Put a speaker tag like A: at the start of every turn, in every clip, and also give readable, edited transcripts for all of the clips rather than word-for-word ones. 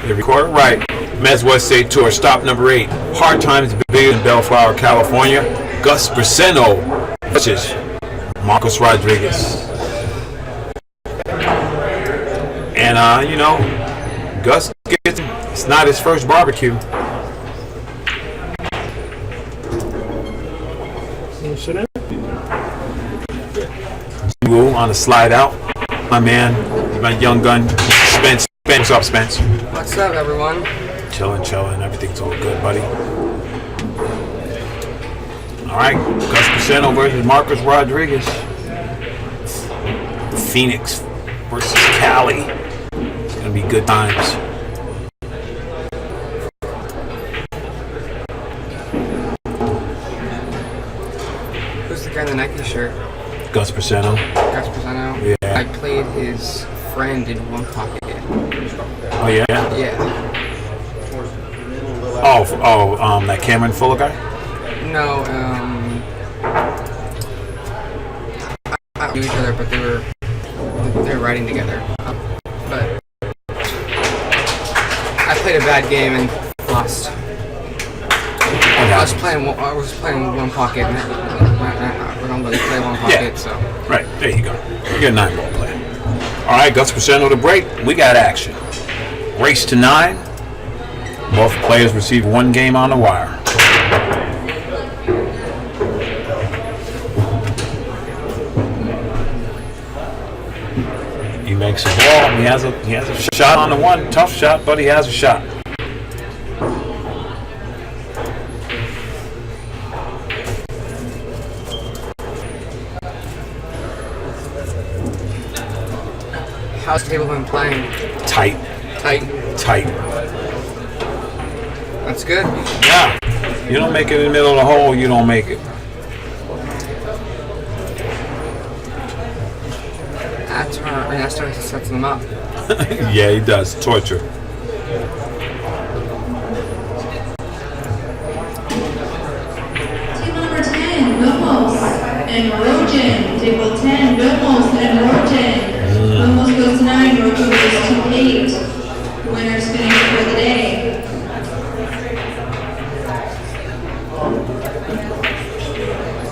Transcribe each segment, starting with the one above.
A: You record it right. Mez West State Tour, stop number 8. Hard Times in Bellflower, California. Gus Briseno versus Marcos Rodriguez. And, you know, Gus gets, it's not his first barbecue. Woo on the slide out. My man, my young gun, Spence. What's up, Spence?
B: What's up, everyone?
A: Chilling. Everything's all good, buddy. All right, Gus Briseno versus Marcos Rodriguez. Phoenix versus Cali. It's gonna be good times.
B: Who's the guy in the Nike shirt?
A: Gus Briseno.
B: Gus Briseno?
A: Yeah.
B: I played his friend in One Pocket.
A: Oh, yeah?
B: Yeah.
A: That Cameron Fuller guy?
B: No, I knew each other, but they were riding together. But I played a bad game and lost. I was playing One Pocket. And we don't really play One Pocket,
A: Yeah.
B: so.
A: Right, there you go. You're a 9-ball player. All right, Gus Briseno to break. We got action. Race to 9. Both players receive 1 game on the wire. He makes a ball. He has a shot on the one. Tough shot, but he has a shot.
B: How's the table been playing?
A: Tight.
B: That's good.
A: Yeah. You don't make it in the middle of the hole, you don't make it.
B: That's how he sets them up.
A: Yeah, he does. Torture.
C: Team number 10, Vilmos and Rojan. Table 10, Vilmos and Rojan. Vilmos goes to 9, Rojan goes to 8. Winner spinning for the day.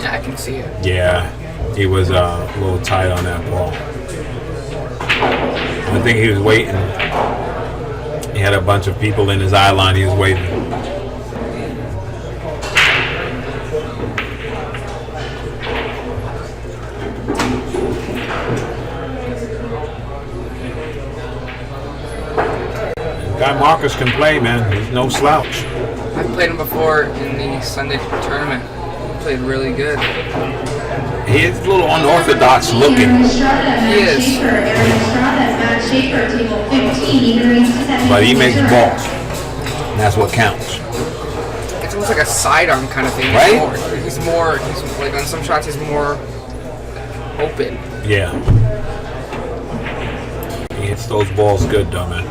B: Yeah, I can see it.
A: Yeah, he was a little tight on that ball. I think he was waiting. He had a bunch of people in his eye line. He was waiting. Guy Marcus can play, man. He's no slouch.
B: I've played him before in the Sunday tournament. He played really good.
A: He is a little unorthodox looking.
B: He is.
A: But he makes balls. And that's what counts.
B: It's almost like a sidearm kind of thing.
A: Right?
B: He's like on some shots he's more open.
A: Yeah. He hits those balls good though, man.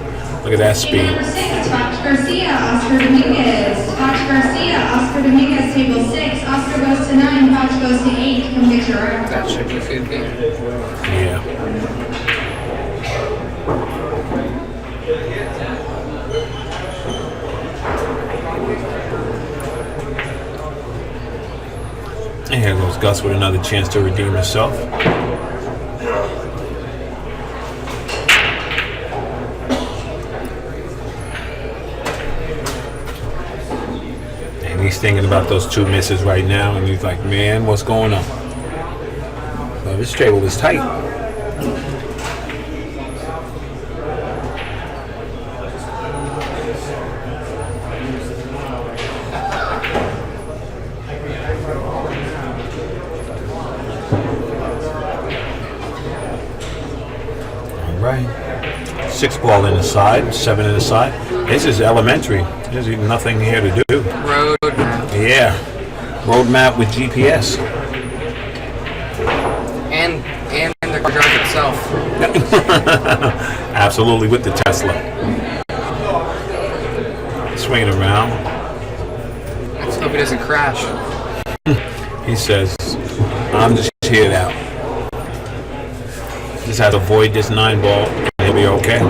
A: Look at that speed.
C: Number 6, Fox Garcia, Oscar Dominguez. Fox Garcia, Oscar Dominguez, table 6. Oscar goes to 9, Fox goes to 8. Come get your round.
B: That should be a good game.
A: Yeah. And here goes Gus with another chance to redeem himself. He's thinking about those 2 misses right now, and he's like, man, what's going on? Well, this table is tight. All right. 6 ball in the side, 7 in the side. This is elementary. There's nothing here to do.
B: Road map.
A: Yeah. Road map with GPS.
B: And the car drive itself.
A: Absolutely, with the Tesla. Swinging around.
B: Let's hope he doesn't crash.
A: He says, I'm just here now. Just have to avoid this 9 ball and he'll be okay.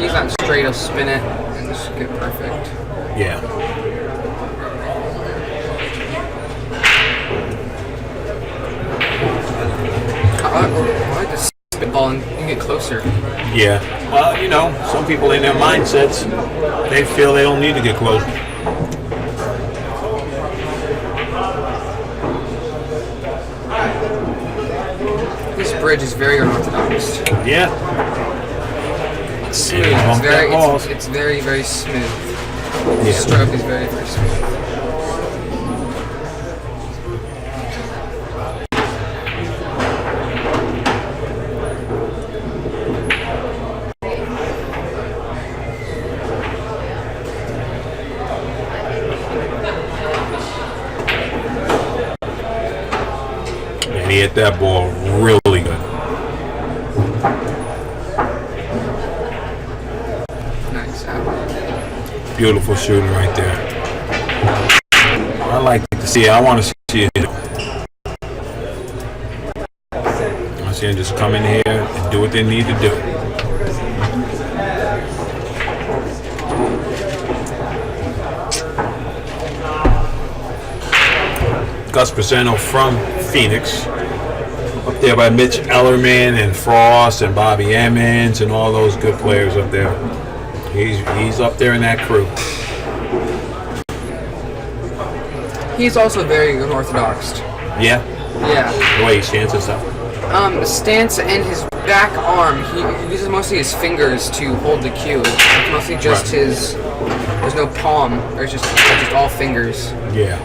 B: He's not straight, he'll spin it and just get perfect.
A: Yeah.
B: I like to spitball and get closer.
A: Yeah. Well, you know, some people in their mindsets, they feel they don't need to get close.
B: This bridge is very unorthodox.
A: Yeah.
B: Smooth. It's very, very smooth. The stroke is very, very smooth.
A: And he hit that ball really good.
B: Nice.
A: Beautiful shooting right there. I like to see it. I want to see it. I see them just come in here and do what they need to do. Gus Briseno from Phoenix, up there by Mitch Ellerman and Frost and Bobby Emmons and all those good players up there. He's up there in that crew.
B: He's also very unorthodox.
A: Yeah,
B: Yeah.
A: the way he stands and stuff.
B: The stance and his back arm, he uses mostly his fingers to hold the cue. It's mostly just
A: Right.
B: his. There's no palm. There's just all fingers.
A: Yeah,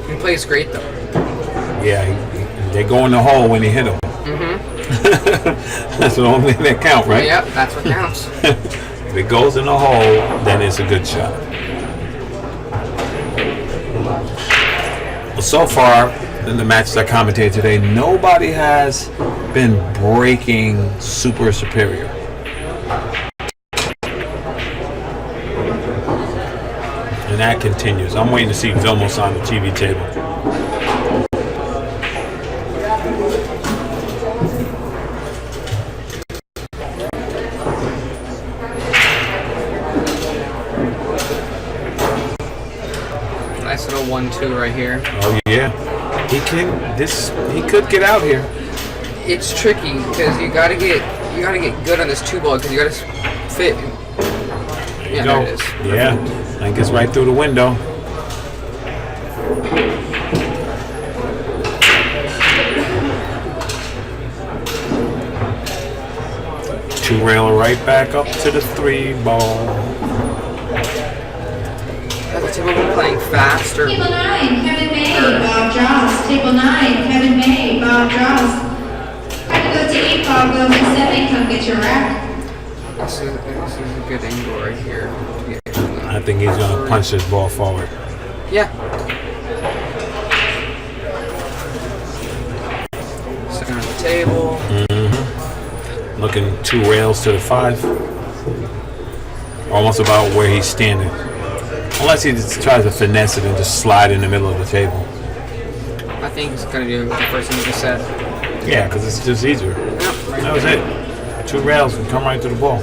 B: He plays great though.
A: yeah. They go in the hole when he hit them. That's the only thing that count, right?
B: Yep, that's what counts.
A: If it goes in the hole, then it's a good shot. Well, so far in the matches I commentated today, nobody has been breaking super superior. And that continues. I'm waiting to see Vilmos on the TV table.
B: Nice little 1-2 right here.
A: Oh yeah, he could get out here.
B: It's tricky because you gotta get good on this 2-ball because you gotta fit. Yeah, there it is.
A: Yeah, and gets right through the window. Two railer right back up to the 3-ball.
B: As a table been playing faster.
C: Table 9, Kevin May, Bob Dross. Table 9, Kevin May, Bob Dross. Had to go to 8-ball, go to 7, come get your rack.
B: This is a good angle right here.
A: I think he's gonna punch this ball forward.
B: Yeah. Second on the table.
A: Looking 2 rails to the 5. Almost about where he's standing. Unless he just tries to finesse it and just slide in the middle of the table.
B: I think he's gonna do the first thing you just said.
A: Yeah, because it's just easier.
B: Yep, right
A: That was
B: there.
A: it. 2 rails and come right to the ball.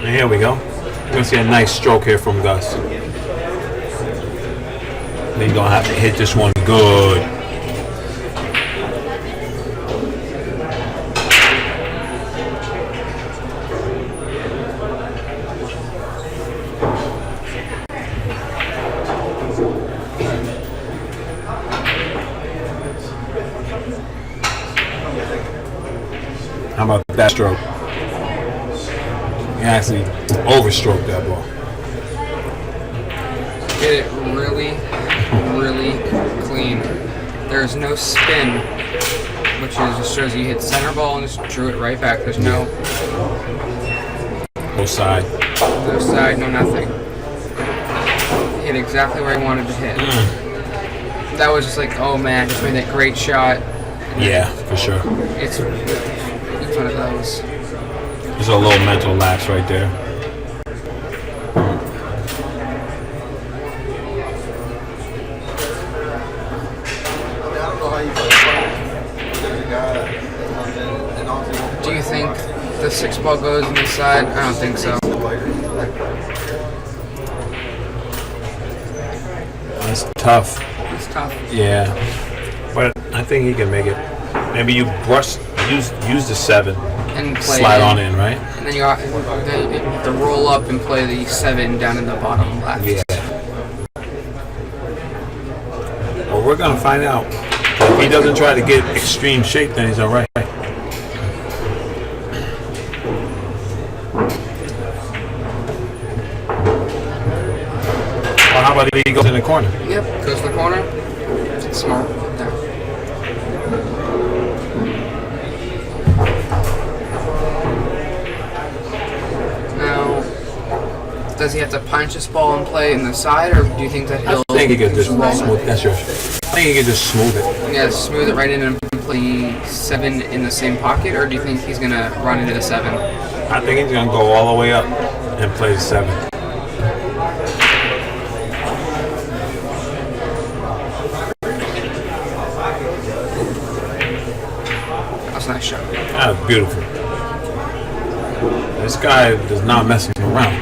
A: And here we go. We're gonna see a nice stroke here from Gus. Then you're gonna have to hit this one good. How about that stroke? He actually overstroked that ball.
B: Get it really, really clean. There's no spin, which just shows you hit center ball and just drew it right back. There's no
A: Side.
B: no side, no nothing. Hit exactly where he wanted to hit. That was just like, oh man, just made that great shot.
A: Yeah, for sure.
B: It's one of those.
A: There's a little mental lapse right there.
B: you think the 6 ball goes on the side? I don't think so.
A: That's tough.
B: It's tough.
A: Yeah, but I think he can make it. Maybe you use the 7
B: And play
A: slide on in, right?
B: And then you have to roll up and play the 7 down in the bottom left.
A: Yeah. Well, we're gonna find out. If he doesn't try to get extreme shape, then he's all right. Well, how about if he goes in the corner?
B: Yep, goes to the corner. Smart. There. Now, does he have to punch this ball and play in the side, or do you think that he'll...
A: I think he could just smooth. That's yours. I think he could just smooth it.
B: Yeah, smooth it right in and play 7 in the same pocket, or do you think he's going to run into the 7?
A: I think he's gonna go all the way up and play the 7.
B: That's a nice shot.
A: That's beautiful. This guy does not mess around.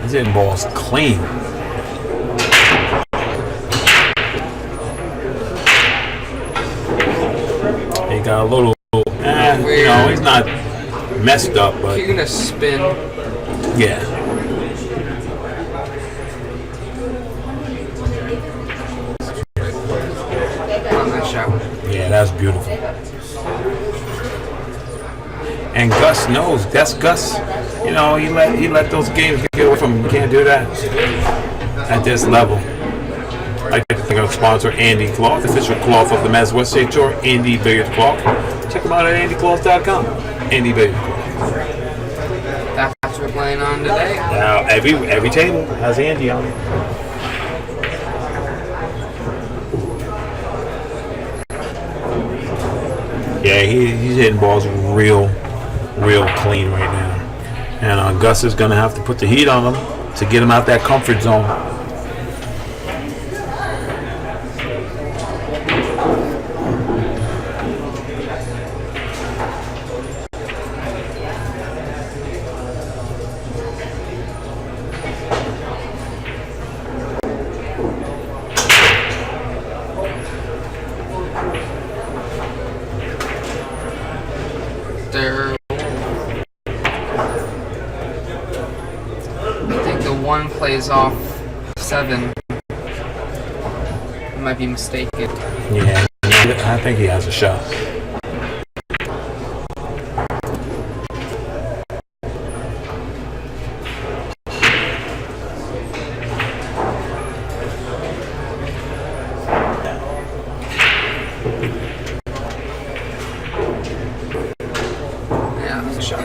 A: He's hitting balls clean. He got a little, he's not messed up, but
B: You're going to spin.
A: yeah.
B: On that shot.
A: Yeah, that's beautiful. And Gus knows. That's Gus. You know, he let those games get away from him. You can't do that at this level. I like to think of sponsor Andy Cloth, official cloth of the Mass West State Tour, Andy Billiard Cloth. Check him out at andycloth.com. Andy Billiard Cloth.
B: That's what we're playing on today.
A: Now every table has Andy on it. Yeah, he's hitting balls real clean right now. And Gus is going to have to put the heat on him to get him out that comfort zone.
B: There. I think the 1 plays off 7. Might be mistaken.
A: Yeah, I think he has a shot.
B: Yeah, that's a shot.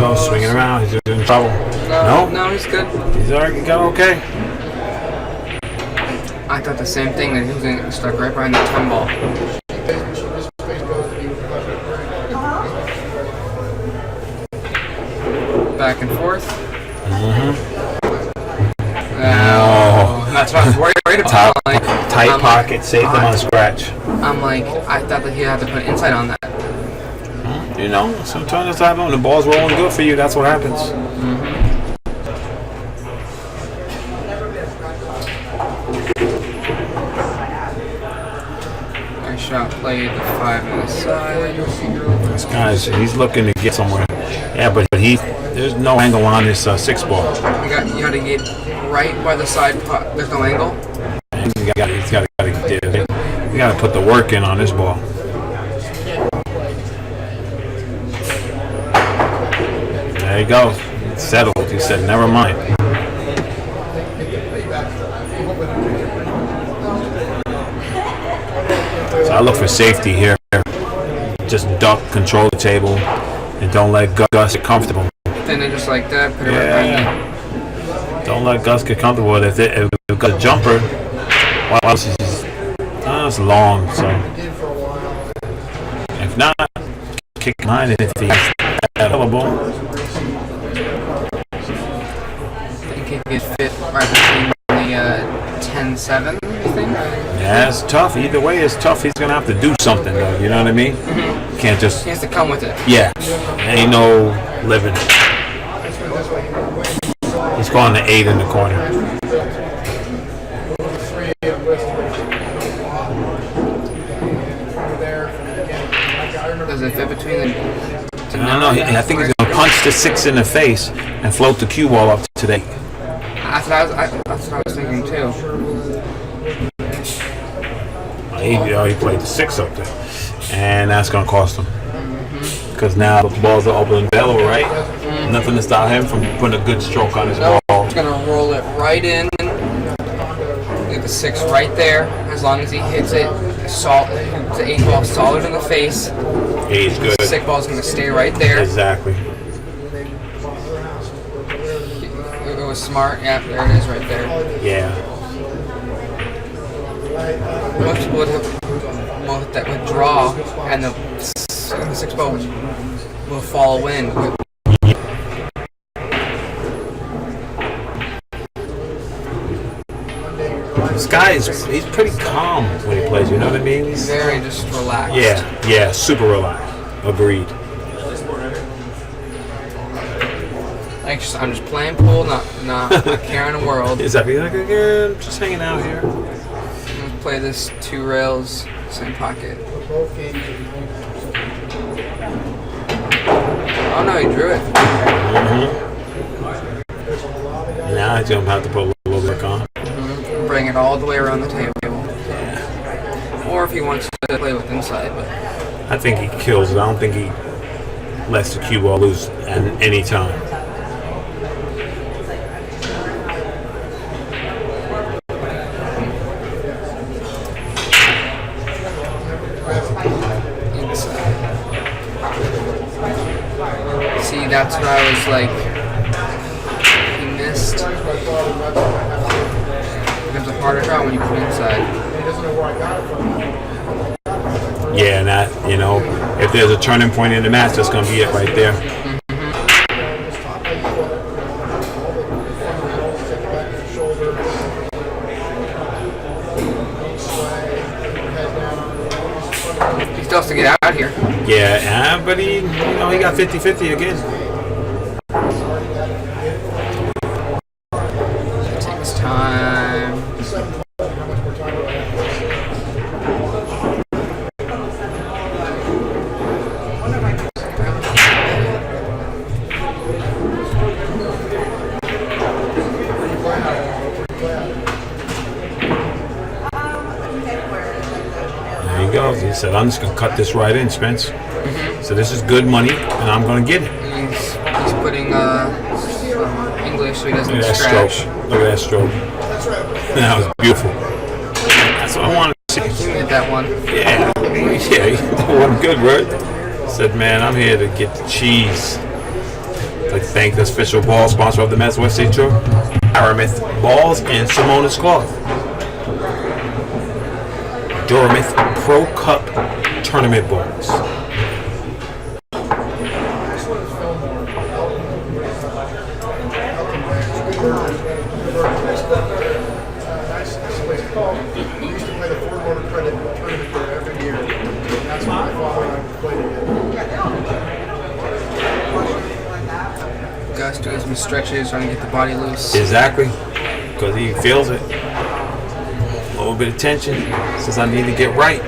A: Oh, swinging around. He's in trouble.
B: No, he's good.
A: He's already got okay.
B: I thought the same thing, that he was going to get stuck right behind the 10 ball. Back and forth. That's what I was worried about.
A: Tight pocket, save them on scratch.
B: I'm like, I thought that he had to put inside on that.
A: You know, sometimes that's when the ball's rolling good for you, that's what happens.
B: Nice shot, played the 5 on the side.
A: This guy's, he's looking to get somewhere. Yeah, but there's no angle on this 6 ball.
B: You got to get right by the side pot. There's no angle.
A: He's got to put the work in on this ball. There he goes. It's settled. He said, never mind. So I look for safety here. Just duck, control the table, and don't let Gus get comfortable.
B: Then it just like that. Put it right behind me.
A: Don't let Gus get comfortable with it. If we've got a jumper, well, it's long, so if not, kick behind it if he has available.
B: I think he could fit right between the 10-7, you think?
A: Yeah, it's tough. Either way, it's tough. He's gonna have to do something, though. You know what I mean? Can't just.
B: He has to come with it.
A: Yeah, ain't no living. He's going to 8 in the corner.
B: Does it fit between the?
A: I don't know. I think he's gonna punch the 6 in the face and float the cue ball up to the 8.
B: That's what I was thinking too.
A: He played the 6 up there, and that's gonna cost him. Because now the balls are open and available, right? Nothing to stop him from putting a good stroke on his ball.
B: He's gonna roll it right in. Leave the 6 right there. As long as he hits it, the 8 ball solid in the face.
A: He's good.
B: The 6 ball's gonna stay right there.
A: Exactly.
B: It was smart. Yeah, there it is, right there.
A: Yeah.
B: Most people that would draw, and the 6 ball will fall in.
A: This guy he's pretty calm when he plays. You know what I mean? He's
B: Very just relaxed.
A: yeah, super relaxed. Agreed.
B: I'm just playing pool, not caring the world.
A: Is that like again? Just hanging out here.
B: I'm gonna play this 2 rails, same pocket. Oh no, he drew it.
A: Now he's gonna have to put a little bit on.
B: Bring it all the way around the table. Or if he wants to play with inside, but
A: I think he kills it. I don't think he lets the cue ball loose at any time.
B: inside. See, that's what I was like. He missed. It becomes a harder draw when you put it inside.
A: Yeah, and that, if there's a turning point in the match, that's going to be it right there.
B: He still has to get out here.
A: Yeah, but he got 50-50 again.
B: It takes time.
A: There he goes. He said, I'm just going to cut this right in, Spence. So this is good money, and I'm going to get it.
B: He's putting English so he doesn't
A: Look at that
B: scratch.
A: stroke. Look at that stroke. That was beautiful. That's what I wanted to see.
B: You get that one.
A: Yeah, that one good, right? Said, man, I'm here to get the cheese. I'd like to thank the official ball sponsor of the Mets West State Tour, Aramith Balls and Simonis Cloth. Duramith Pro Cup Tournament Balls.
B: Gus doing some stretches, trying to get the body loose.
A: Exactly, because he feels it. A little bit of tension. Says I need to get right.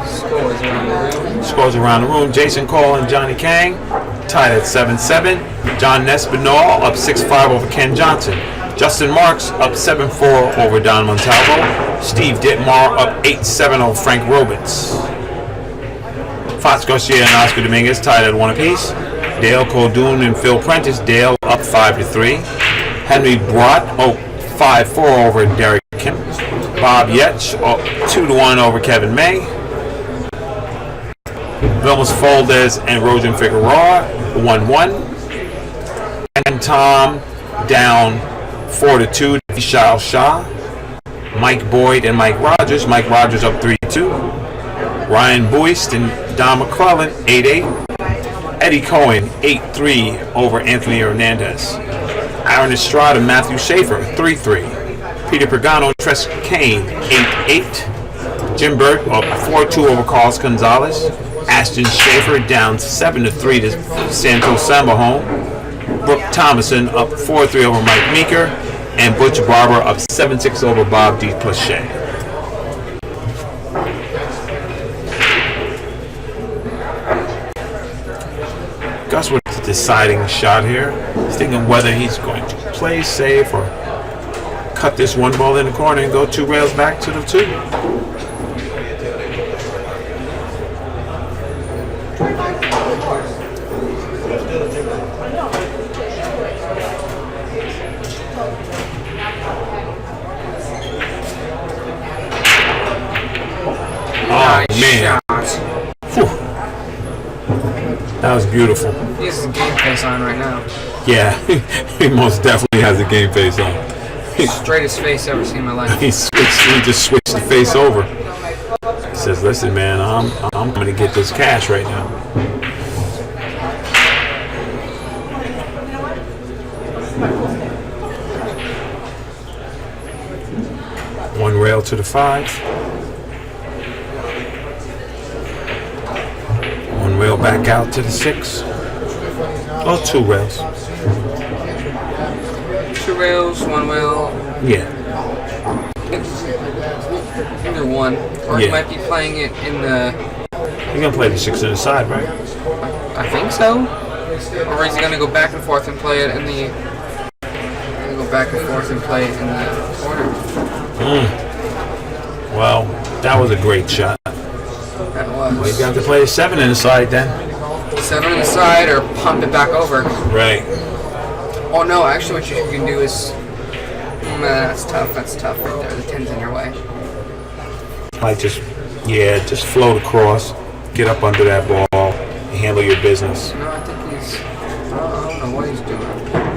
B: Scores around the room.
A: Scores around the room. Jason Cole and Johnny Kang tied at 7-7. John Nespinall up 6-5 over Ken Johnson. Justin Marks up 7-4 over Don Montalvo. Steve Ditmar up 8-7 over Frank Roberts. Fox Garcia and Oscar Dominguez tied at 1 apiece. Dale Coldoon and Phil Prentice. Dale up 5-3. Henry Brott 5-4 over Derek Kim. Bob Yetch 2-1 over Kevin May. Vilmus Foldez and Rojan Figueroa 1-1. And Tom down 4-2 to Vishal Shah. Mike Boyd and Mike Rogers. Mike Rogers up 3-2. Ryan Boyce and Don McClellan, 8-8. Eddie Cohen, 8-3 over Anthony Hernandez. Aaron Estrada and Matthew Schaefer, 3-3. Peter Pagano and Tres Kane, 8-8. Jim Burt up 4-2 over Carlos Gonzalez. Ashton Schaefer down 7-3 to Santos Sambahome. Brooke Thomason up 4-3 over Mike Meeker. And Butch Barber up 7-6 over Bob DePlache. Gus with the deciding shot here. He's thinking whether he's going to play safe or cut this one ball in the corner and go 2 rails back to the 2. Oh man. Whew. That was beautiful.
B: He has his game face on right now.
A: Yeah, he most definitely has a game face on.
B: Straightest face I've ever seen in my life.
A: He just switched the face over. He says, "Listen, man, I'm going to get this cash right now." One rail to the 5. One rail back out to the 6. Oh, 2 rails.
B: 2 rails, 1 rail.
A: Yeah.
B: Either one. Or
A: Yeah.
B: he might be playing it in the...
A: You're going to play the 6 on the side, right?
B: I think so. Or is he going to go back and forth and play it in the... Go back and forth and play it in the corner.
A: Well, that was a great shot.
B: That was.
A: Well, you got to play a 7 in the side then.
B: 7 on the side or pump it back over.
A: Right.
B: Oh no, actually what you can do is... that's tough right there. The 10's in your way.
A: Like just float across, get up under that ball, and handle your business.
B: No, I think he's... I don't know what he's doing.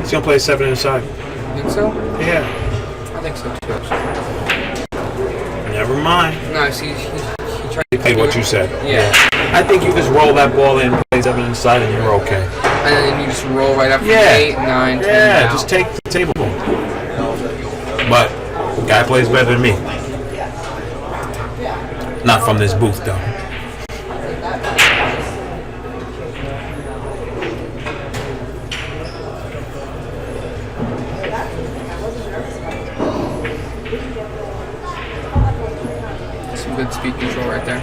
A: He's going to play a 7 in the side.
B: Think so?
A: Yeah.
B: I think so too.
A: Never mind.
B: No, see, he tried to
A: Hey, what you said.
B: Yeah.
A: I think you just roll that ball in, play 7 in the side, and you're okay.
B: And then you just roll right up from 8, 9, 10
A: Yeah,
B: down.
A: just take the table ball. But the guy plays better than me. Not from this booth, though.
B: Some good speed control right there.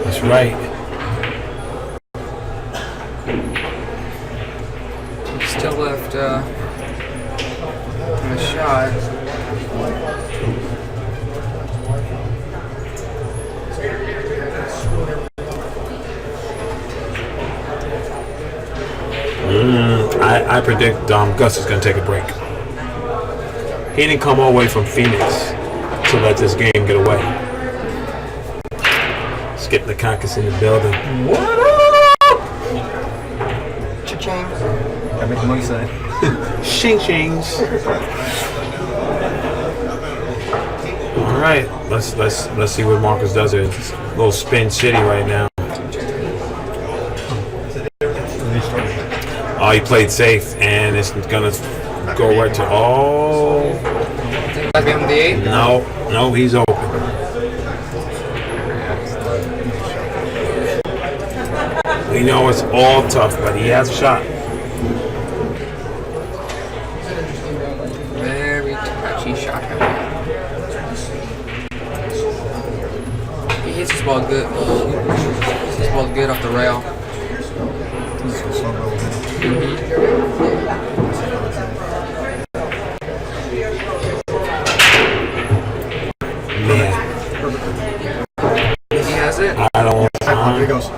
A: That's right.
B: Still left a shot.
A: I predict Gus is going to take a break. He didn't come all the way from Phoenix to let this game get away. Skip the caucus in the building.
D: What up?
B: Cha-ching.
D: Gotta make the money sign.
A: Shing shings. All right, let's see what Marcus does here. It's a little spin city right now. Oh, he played safe, and it's gonna go right to
B: Might be on the 8.
A: No, he's open. We know it's all tough, but he has a shot.
B: Very touchy shot. He hits his ball good. He hits his ball good off the rail.
A: Man,
B: He has it.
A: I don't.
D: Here he goes.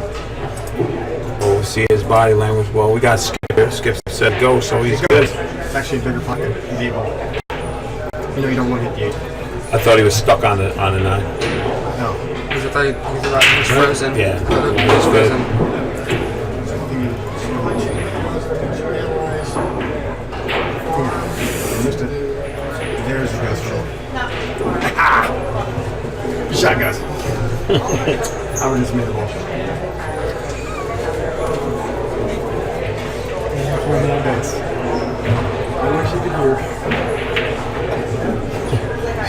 A: We'll see his body language. Well, we got Skip. Skip said go, so he's good.
D: It's actually a bigger pocket. He's able. You know you don't want to hit the 8.
A: I thought he was stuck on the 9.
D: No.
B: Because I thought he was frozen.
A: Yeah,
B: I thought he
A: he's
B: was
A: good.
B: frozen.
D: Missed it. There's the Gus roll. Good shot, guys. I would just made the ball. I wish you could hear.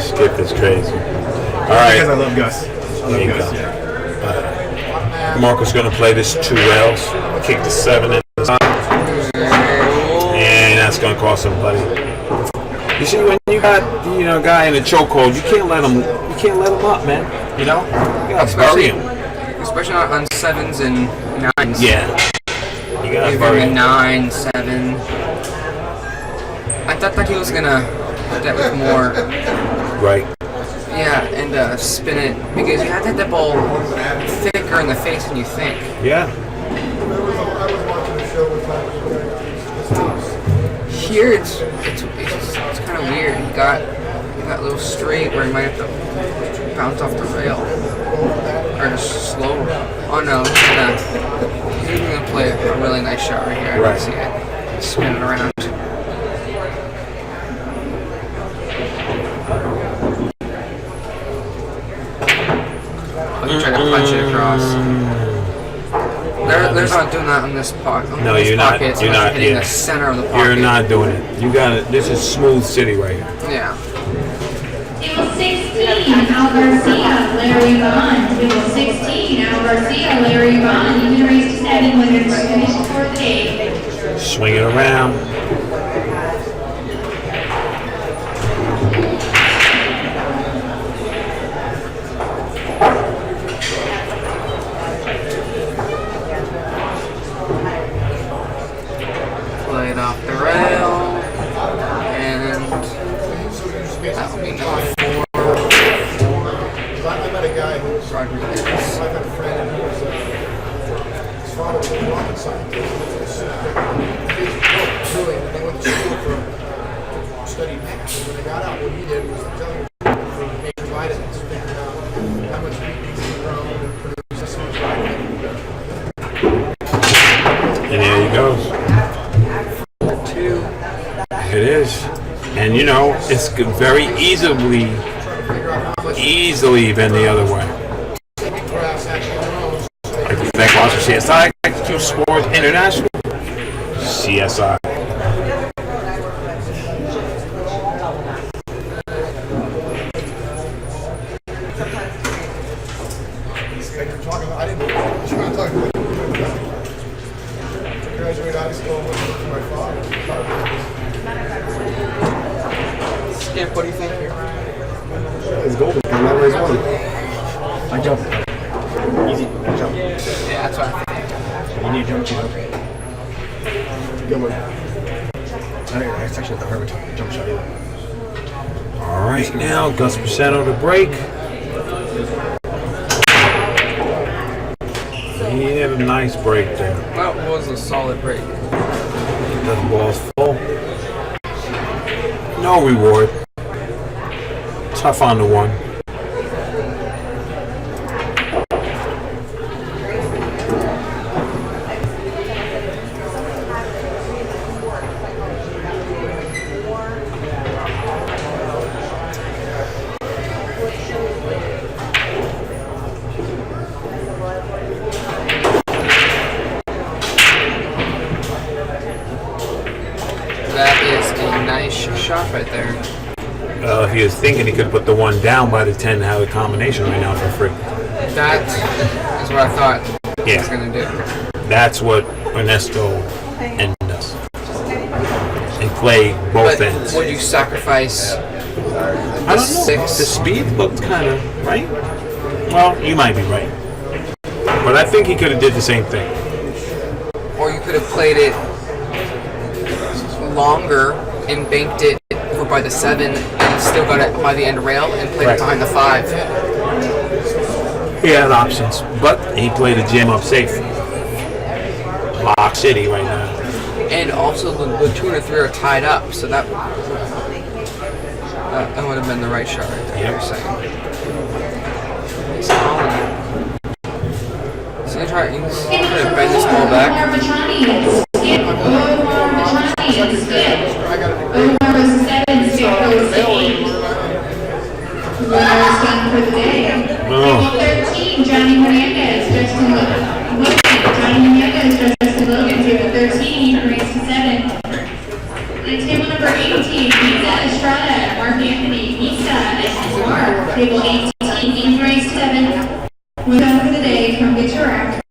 A: Skip is crazy. All
D: Because I
A: right.
D: love Gus. I
A: There
D: love
A: you
D: Gus,
A: go.
D: yeah.
A: Marco's going to play this 2 L's. Kick the 7 in the time. And that's going to cost him, buddy. You see, when you got a guy in a chokehold, you can't let him up, man. You know, you gotta bury him.
B: Especially not on 7s and 9s.
A: Yeah, you gotta
B: Give
A: bury
B: him a
A: him.
B: 9, 7. I thought that he was gonna put that with more.
A: Right.
B: Yeah, and spin it because you have to hit the ball thicker in the face than you think.
A: Yeah.
B: Here it's kind of weird. He got a little straight where he might have to bounce off the rail or just slow. Oh no, he's gonna play a really nice shot right here. I
A: Right.
B: can see it. Spin it around. Try to punch it across. They're not doing that on this pocket.
A: No, you're not.
B: Pocket,
A: You're not.
B: hitting
A: Yeah.
B: the center of the pocket.
A: You're not doing it. You got it. This is smooth city right here.
B: Yeah.
C: Table 16, Al Garcia, Larry Vaughn. Table 16, Al Garcia, Larry Vaughn. You can raise to 7 winners finished for the day.
A: Swing it around.
B: Play it off the rail. And that will be number 4.
E: I met a guy who was,
B: Rodriguez.
E: I had a friend and he was, his father was a rocket scientist. Kids were brilliant, and they went to school to study math. And when they got out, what he did was tell them major vitamins, figuring out how much meat needs to be grown and produce this much vitamin.
A: And there he goes.
B: 2.
A: It is. And you know, it's very easily been the other way.
E: Grass actually grows.
A: Like the Thank God for CSI, Q Sports International. CSI.
E: And you're talking, I didn't, I'm trying to talk about graduated high school and went to work for my father.
B: Skip, what do you think here?
D: It's golden. And that raise one. I jump. Easy. Jump.
B: Yeah, that's what I think.
D: You need to jump. Good one. It's actually the hard jump shot either.
A: All right, now Gus Briseno to break. He had a nice break there.
B: That was a solid break.
A: The ball's full. No reward. Tough on the one.
B: That is a nice shot right there.
A: If he was thinking he could put the one down by the 10 and have a combination right now for free.
B: That is what I thought he was
A: Yeah,
B: going to do.
A: that's what Ernesto and does. They play both
B: But
A: ends.
B: would you sacrifice
A: I
B: the
A: don't know.
B: 6?
A: The speed looked kind of right. Well, you might be right, but I think he could have did the same thing.
B: Or you could have played it longer and banked it over by the 7 and still got it by the end rail and played
A: Right.
B: it behind the 5.
A: He had options, but he played a jam up safe. Lock City right now.
B: And also the 2 and the 3 are tied up, so that would have been the right shot right there.
A: Yep.
B: You're saying. He's calling it. He's going to try to bend this ball back.
C: Parmigiani, skip. Parmigiani, skip. Omar was 7, skip goes to 8. Winner is done for the day.
A: Oh.
C: Table 13, Johnny Hernandez. Estrada, Mark Anthony, Misa, and Mark. Table 18, in race 7. We're done for the day. Come get your act.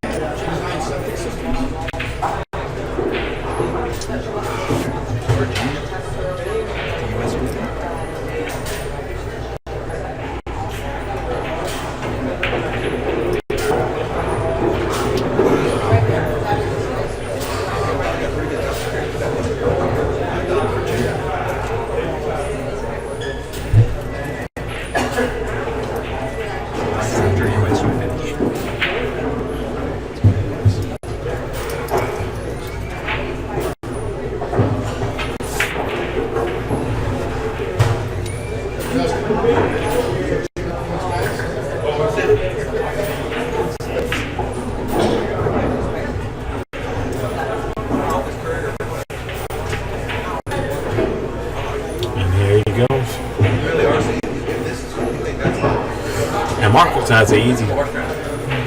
A: And Marcos has an easy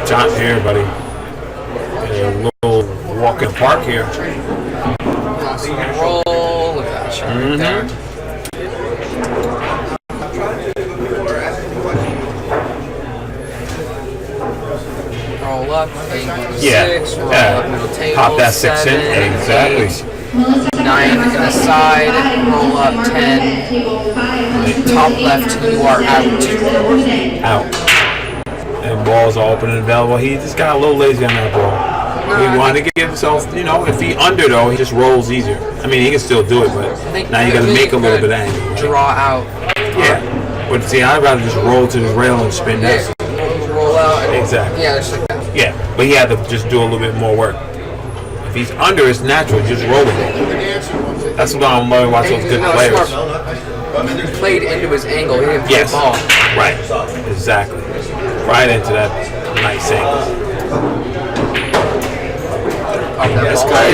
A: shot here, buddy. A little walk in the park here.
B: Awesome roll. Look at that shot right there. Roll up, 8, 6, roll up, middle table,
A: Pop that 6 in.
B: 7,
A: Exactly.
B: 9 in the side, roll up 10. Top left, you are out.
A: And balls are open and available. He just got a little lazy on that ball. He wanted to give himself, you know, if he under though, he just rolls easier. I mean, he can still do it, but now you got to make a little bit of angle. Right?
B: Draw out.
A: Yeah. But see, I'd rather just roll to the rail and spin that.
B: Roll out.
A: Exactly.
B: Yeah, just like that.
A: Yeah, but he had to just do a little bit more work. If he's under, it's natural. Just rolling. That's what I'm learning watch those good players.
B: He played into his angle. He didn't play the ball.
A: Right. Exactly. Right into that nice angle.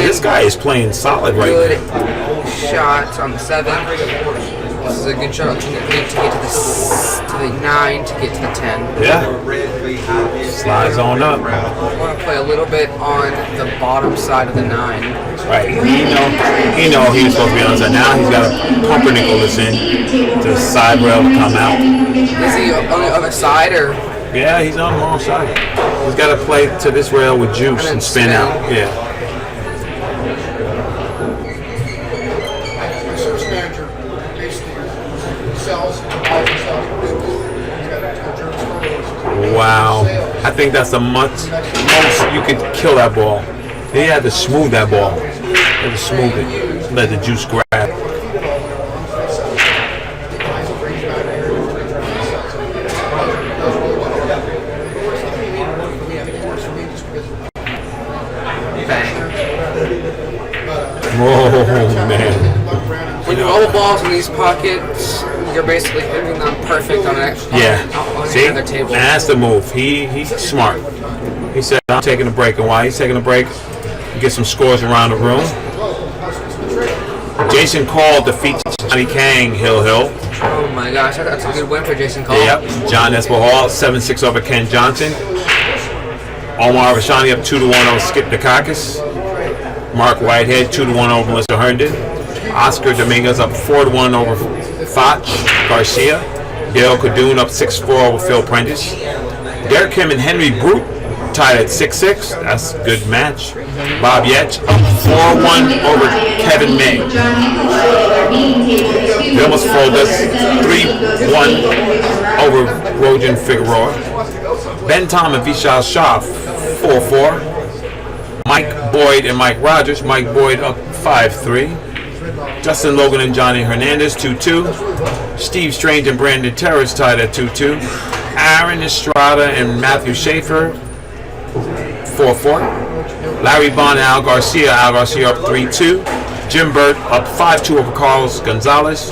A: This guy is playing solid right
B: Good
A: now.
B: shot on the 7. This is a good shot to get to the 9 to get to the 10.
A: Yeah. Slides on up.
B: I want to play a little bit on the bottom side of the 9.
A: Right. He know he was supposed to be on the side. Now he's got to pumpernickel this in to the side rail to come out.
B: Is he on the other side or?
A: Yeah, he's on the wrong side. He's got to play to this rail with juice and spin out. Yeah.
E: My service manager basically sells and buys and sells. He's got a German store.
A: Wow. I think that's the most you could kill that ball. He had to smooth that ball. He had to smooth it. Let the juice grab. Oh man.
B: When you roll balls in these pockets, you're basically hitting them perfect on it. On
A: See?
B: the other table.
A: That's the move. He's smart. He said, I'm taking a break. And while he's taking a break, get some scores around the room. Jason Call defeats Johnny Kang, Hill.
B: Oh my gosh, that's a good win for Jason Call.
A: Yep. John Espahal, 7-6 over Ken Johnson. Omar Vashani up 2-1 over Skip Dukakis. Mark Whitehead 2-1 over Melissa Herndon. Oscar Dominguez up 4-1 over Foch Garcia. Dale Cadoon up 6-4 over Phil Prentice. Derek Kim and Henry Brute tied at 6-6. That's a good match. Bob Yetch up 4-1 over Kevin May. They almost folded us 3-1 over Rojan Figueroa. Ben Tom and Vishal Shah 4-4. Mike Boyd and Mike Rogers. Mike Boyd up 5-3. Justin Logan and Johnny Hernandez 2-2. Steve Strange and Brandon Terrace tied at 2-2. Aaron Estrada and Matthew Schaefer 4-4. Larry Bond and Al Garcia up 3-2. Jim Burt up 5-2 over Carlos Gonzalez.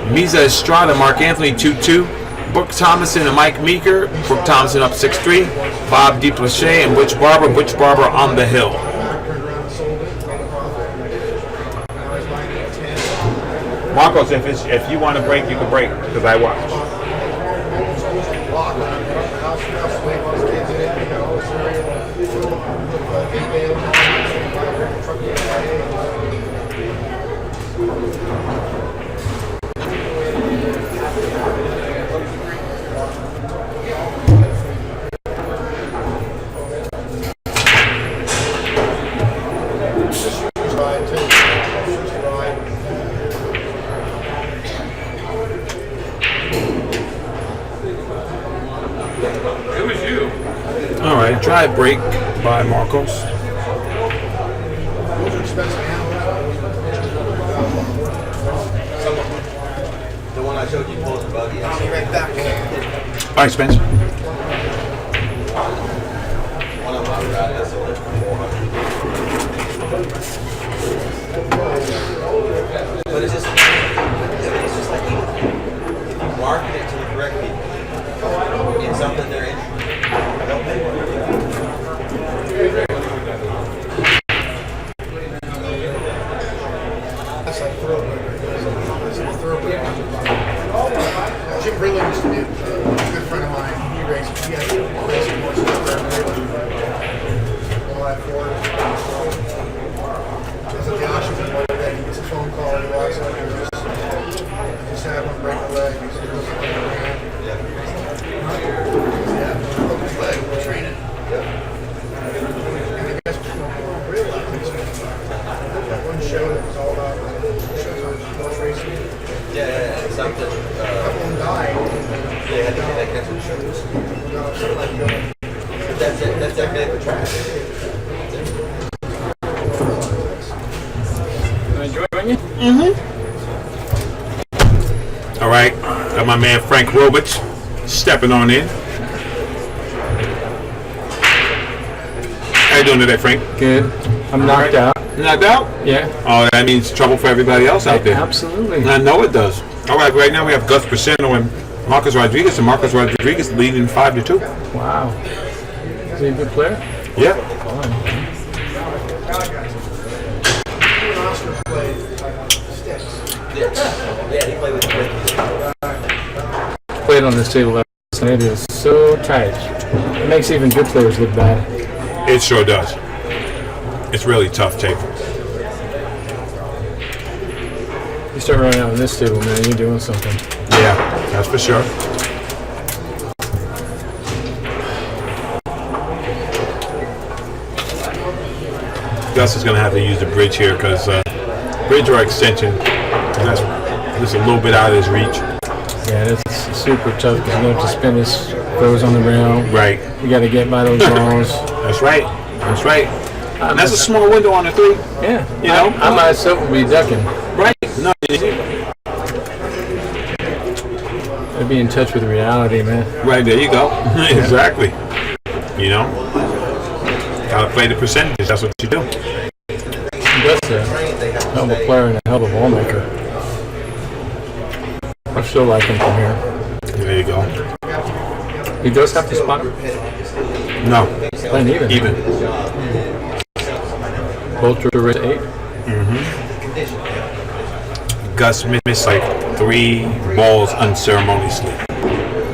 A: Misa Estrada, Mark Anthony 2-2. Brooke Thomason and Mike Meeker. Brooke Thomason up 6-3. Bob DePlache and Butch Barber on the hill. Marcos, if you want to break, you can break, because I watch. I tried Break by Marcos.
E: Those are expensive animals.
F: The one I showed you pulling the buggy.
E: I'll be right back.
A: All right, Spence.
F: One of them I ride, that's only 400. But it's just like if you market it to the correct people, it's something they're interested in. Don't pay for it.
E: That's like thoroughbred. That's a thoroughbred. Jim Brillo used to be a good friend of mine. He raced. He had racing horses out there. All that for it. I was at the auction one day. He gets a phone call. He walks up and just had one break a leg. He said, "Looks like a man." Yeah, broke his leg. We're training. And the guys don't realize that one show that was all about shows on horse racing.
F: Yeah, something.
E: One died.
F: They had to get that kind of insurance. But that's it. That's their favorite track.
A: All right, got my man Frank Roberts stepping on in. How you doing today, Frank?
G: Good. I'm knocked out.
A: Knocked out?
G: Yeah.
A: Oh, that means trouble for everybody else out there.
G: Absolutely.
A: I know it does. All right, right now we have Gus Briseno and Marcos Rodriguez, and Marcos Rodriguez leading 5-2.
G: Wow. Is he a good player?
A: Yeah.
E: Oscar played sticks.
F: Yeah, he played with the
G: Played on this table and it is so tight. It makes even good players look bad.
A: It sure does. It's really tough tape.
G: You start running out on this table, man, you're doing something.
A: Yeah, that's for sure. Gus is going to have to use the bridge here because bridge or extension, that's just a little bit out of his reach.
G: Yeah, it's super tough because you have to spin his throws on the rail.
A: Right.
G: You got to get by those balls.
A: That's right. That's right. And that's a small window on the 3.
G: Yeah.
A: You know?
G: I myself will be ducking.
A: Right. No,
G: I'd be in touch with reality, man.
A: right, there you go. Exactly. You know? Gotta play the percentages. That's what you do.
G: That's a hell of a player and a hell of a ball maker. I still like him from here.
A: There you go.
G: He does have to spot.
A: No.
G: Playing even.
A: Even.
G: Both to race 8.
A: Gus missed like 3 balls unceremoniously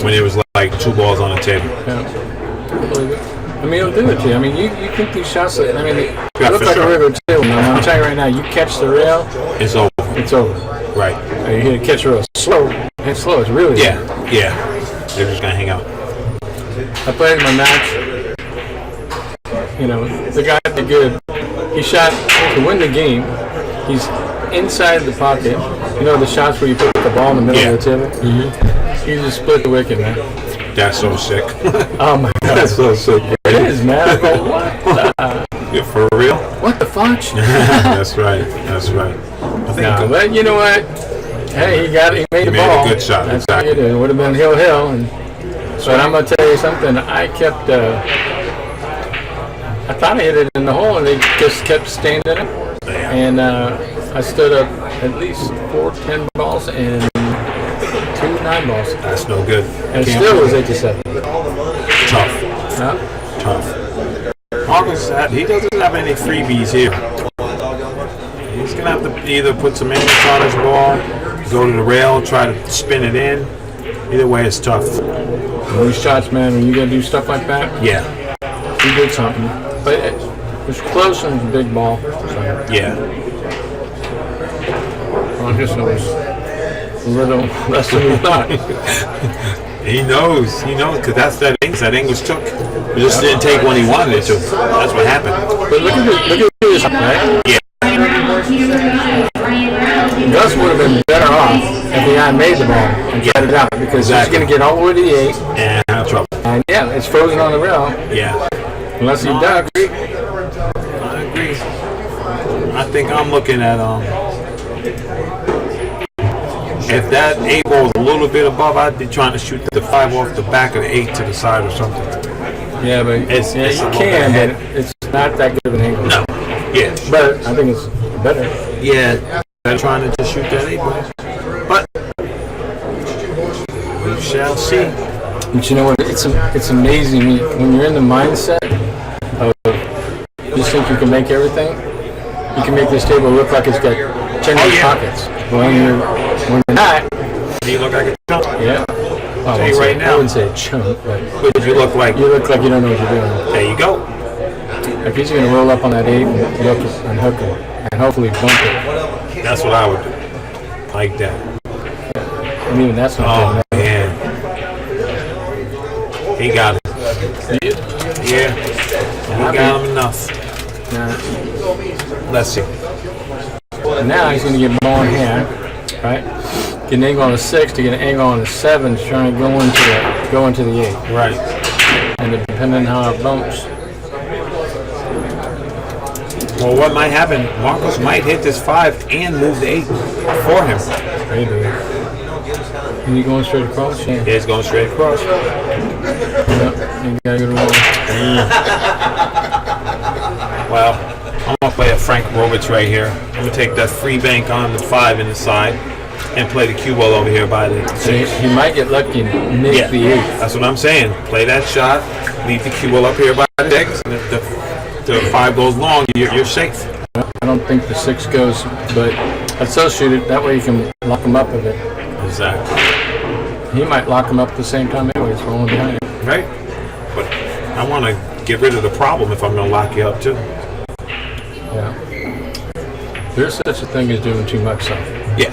A: when it was like 2 balls on the table.
G: Yeah. I believe it. I mean, he'll do it to you. I mean, you think these shots, they look
A: for
G: like
A: sure.
G: a regular table. Now, I'm telling you right now, you catch the rail,
A: It's over.
G: it's over.
A: Right.
G: You hit a catch the rail slow. It's slow. It's really
A: Yeah. Yeah. They're just gonna hang out.
G: I played my match. You know, the guy did good. He shot to win the game. He's inside the pocket. You know the shots where you put the ball in the middle of the table? Mm-hmm. You just split the wicket, man.
A: That's so sick.
G: Oh my God.
A: That's so sick.
G: It is, man. I go, what the?
A: Yeah, for real?
G: What the fudge?
A: That's right. That's right. I think
G: No, but you know what? Hey, he made the
A: made
G: ball.
A: a good shot,
G: That's
A: exactly.
G: what you do. It would have been hill. But I'm gonna tell you something. I kept. I thought I hit it in the hole, and they just kept staying in it. And I stood up at least 4 10 balls and 2 9 balls,
A: that's no good.
G: and it
A: Can't
G: still
A: play.
G: was 8-7.
A: Tough.
G: Yeah.
A: Tough. Marcus, he doesn't have any freebies here. He's gonna have to either put some inches on his ball, go to the rail, try to spin it in. Either way, it's tough.
G: These shots, man. When you gotta do stuff like that,
A: Yeah.
G: you did something. But it was close and it was a big ball. So,
A: Yeah.
G: I guess it was a little less than we thought.
A: He knows, because that's that English took. It just didn't take when he wanted it to. That's what happened.
G: But look at this, right?
A: Yeah.
G: Gus would have been better off if the guy made the ball and tried it out because
A: Exactly.
G: he's going to get all the way to the 8.
A: And have trouble.
G: And yeah, it's frozen on the rail.
A: Yeah.
G: Unless he
A: No,
G: ducks.
A: I agree. I think I'm looking at if that 8 ball is a little bit above, I'd be trying to shoot the 5 off the back of the 8 to the side or something.
G: Yeah, but
A: It's
G: you
A: a little bit
G: can,
A: ahead.
G: but it's not that good of an angle.
A: No. Yeah.
G: But I think it's better.
A: Yeah. They're trying to just shoot that 8 ball. But we shall see.
G: But you know what? It's amazing when you're in the mindset of you just think you can make everything. You can make this table look like it's got 10 pockets. But when you're not,
A: You look like a chump.
G: yeah.
A: Tell you right now.
G: I wouldn't say a chump, but
A: But you look like.
G: you look like you don't know what you're doing.
A: There you go.
G: Like he's gonna roll up on that 8 and look and hook it, and hopefully bump it.
A: That's what I would do. Like that.
G: And even that's not
A: Oh
G: good.
A: man. He got it. Yeah. He got him enough. Let's see.
G: Now he's gonna get more in hand, right? Get an angle on the 6 to get an angle on the 7 to try and go into the 8.
A: Right.
G: And depending on how it bumps.
A: Well, what might happen? Marcus might hit this 5 and move the 8 for him.
G: Maybe. Are you going straight across? Yeah.
A: It's going straight across.
G: Yep. You gotta go to roll.
A: Well, I'm gonna play a Frank Roberts right here. I'm gonna take that free bank on the 5 in the side and play the cue ball over here by the 6.
G: He might get lucky and miss
A: Yeah,
G: the 8.
A: that's what I'm saying. Play that shot, leave the cue ball up here by the 6, and if the 5 goes long, you're safe.
G: I don't think the 6 goes, but I'd still shoot it. That way you can lock him up with it.
A: Exactly.
G: He might lock him up at the same time anyways, rolling behind it.
A: Right? But I want to get rid of the problem if I'm going to lock you up too.
G: Yeah. There's such a thing as doing too much stuff.
A: Yeah.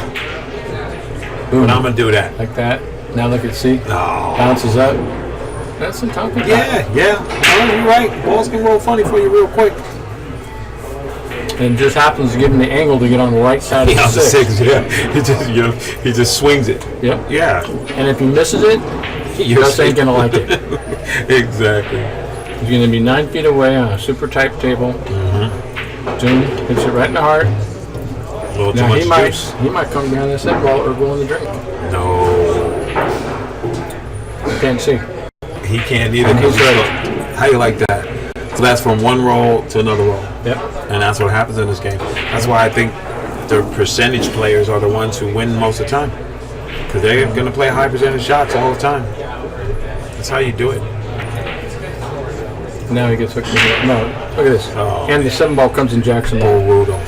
G: Boom.
A: But I'm going to do that.
G: Like that. Now look at C.
A: No.
G: Bounces up. That's some talking about.
A: Yeah. Oh, you're right. Balls can roll funny for you real quick.
G: And it just happens to give him the angle to get on the right side of
A: Yeah,
G: the
A: the
G: 6.
A: 6, yeah. He just swings it.
G: Yep.
A: Yeah.
G: And if he misses it,
A: You're
G: just ain't gonna like it.
A: Exactly.
G: He's gonna be 9 feet away on a super tight table. Zoom, hits it right in the heart.
A: A little too
G: Now
A: much
G: he might come behind this head ball or go in the drink.
A: No.
G: You can't see.
A: He can't either.
G: And he's right.
A: How you like that? So that's from one roll to another roll.
G: Yep.
A: And that's what happens in this game. That's why I think the percentage players are the ones who win most of the time. Because they're going to play high percentage shots all the time. That's how you do it.
G: Now he gets hooked in the No, look at this.
A: Oh,
G: And the 7 ball comes in Jackson ball.
A: Brutal.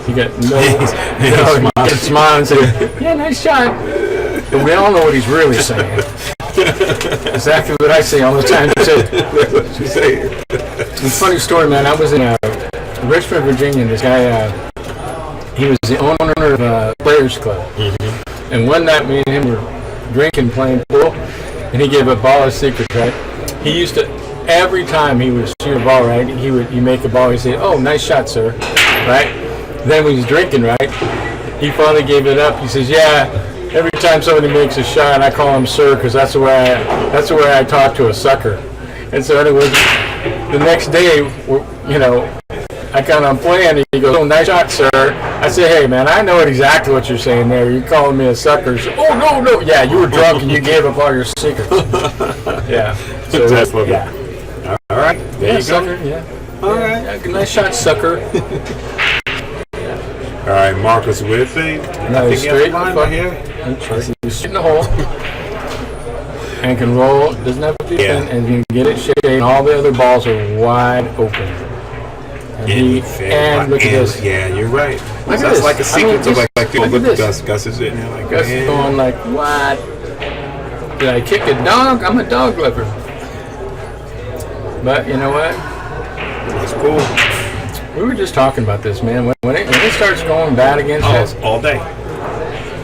G: He got no.
A: He's
G: He can smile and say, "Yeah, nice shot." But we all know what he's really saying. Exactly what I say all the time too.
A: What you say?
G: It's a funny story, man. I was in Richmond, Virginia. This guy, he was the owner of a Players Club. And one night, me and him were drinking, playing pool, and he gave a ball of secrets, right? He used to, every time he would shoot a ball, right, you make a ball, he'd say, "Oh, nice shot, sir," right? Then when he's drinking, right, he finally gave it up. He says, "Yeah, every time somebody makes a shot, I call him sir, because that's the way I talk to a sucker." And so anyway, the next day, I kind of playing, and he goes, "Oh, nice shot, sir." I say, "Hey, man, I know exactly what you're saying there. You're calling me a sucker." So, "Oh, no. Yeah, you were drunk and you gave up all your secrets." Yeah. So,
A: That's what
G: yeah.
A: All right. There you go.
G: Sucker, yeah.
A: All right.
G: Yeah, nice shot, sucker.
A: All right, Marcus with it.
G: No,
A: I think he has
G: straight
A: a line right here.
G: He's in the hole. And can roll. Doesn't have to be thin. And you can get it shaped. And all the other balls are wide open. And look at this.
A: Yeah, you're right.
G: Look at
A: That's
G: this.
A: like a secret of like people
G: look
A: look
G: at
A: at
G: this.
A: Gus. Gus is in there like,
G: Gus is
A: man.
G: going like, what? Did I kick a dog? I'm a dog lover. But you know what?
A: That's cool.
G: We were just talking about this, man. When it starts going bad against us,
A: All day.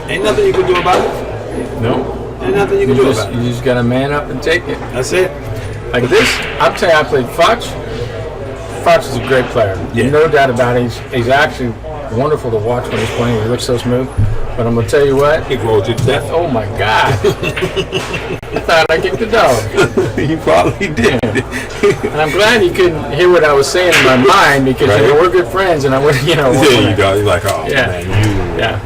A: Ain't nothing you can do about it.
G: no.
A: Ain't nothing you can do about
G: You
A: it.
G: just got to man up and take it.
A: That's it.
G: Like this, I'm telling you, I played Foch. Foch is a great player.
A: Yeah.
G: No doubt about it. He's actually wonderful to watch when he's playing. He looks so smooth. But I'm gonna tell you what.
A: He rolled you to death.
G: Oh my God! I thought I kicked the dog.
A: You probably did.
G: And I'm glad you couldn't hear what I was saying in my mind because
A: Right.
G: we're good friends, and I would,
A: There you go. You're like, oh
G: Yeah.
A: man,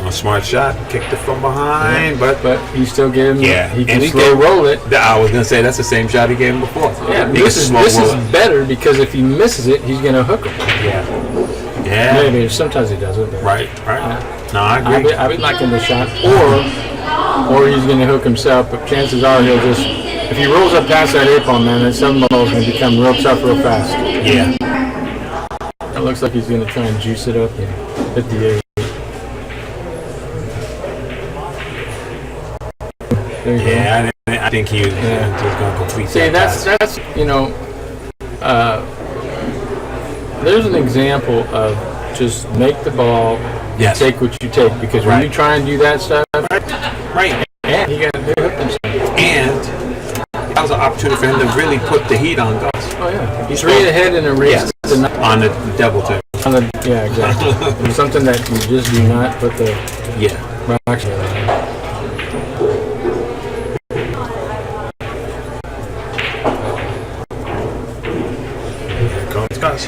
A: a smart shot, kicked it from behind, but
G: he still gave him.
A: Yeah.
G: He
A: And
G: can
A: he
G: slow
A: gave-
G: roll it.
A: I was gonna say that's the same shot he gave him before.
G: Yeah,
A: He
G: this
A: can
G: is
A: slow roll it.
G: better because if he misses it, he's gonna hook him.
A: Yeah.
G: Maybe sometimes he doesn't. But
A: Right. No, I agree.
G: I'd be liking the shot, or he's gonna hook himself. But chances are he'll just if he rolls up past that 8-ball, man, that 7-ball is gonna become real tough real fast.
A: Yeah.
G: It looks like he's gonna try and juice it up and hit the 8. There you go.
A: Yeah, I think he was just going to complete
G: See,
A: that pass.
G: that's there's an example of just make the ball,
A: Yes.
G: take what you take. Because when
A: Right.
G: you try and do that stuff,
A: Right.
G: and he got to hook himself.
A: And that was an opportunity for him to really put the heat on Gus.
G: Oh yeah, he's 3 ahead in a race.
A: Yes. On the double tip.
G: Yeah, exactly. It's something that you just do not put the
A: Yeah.
G: box on.
A: Here comes Gus.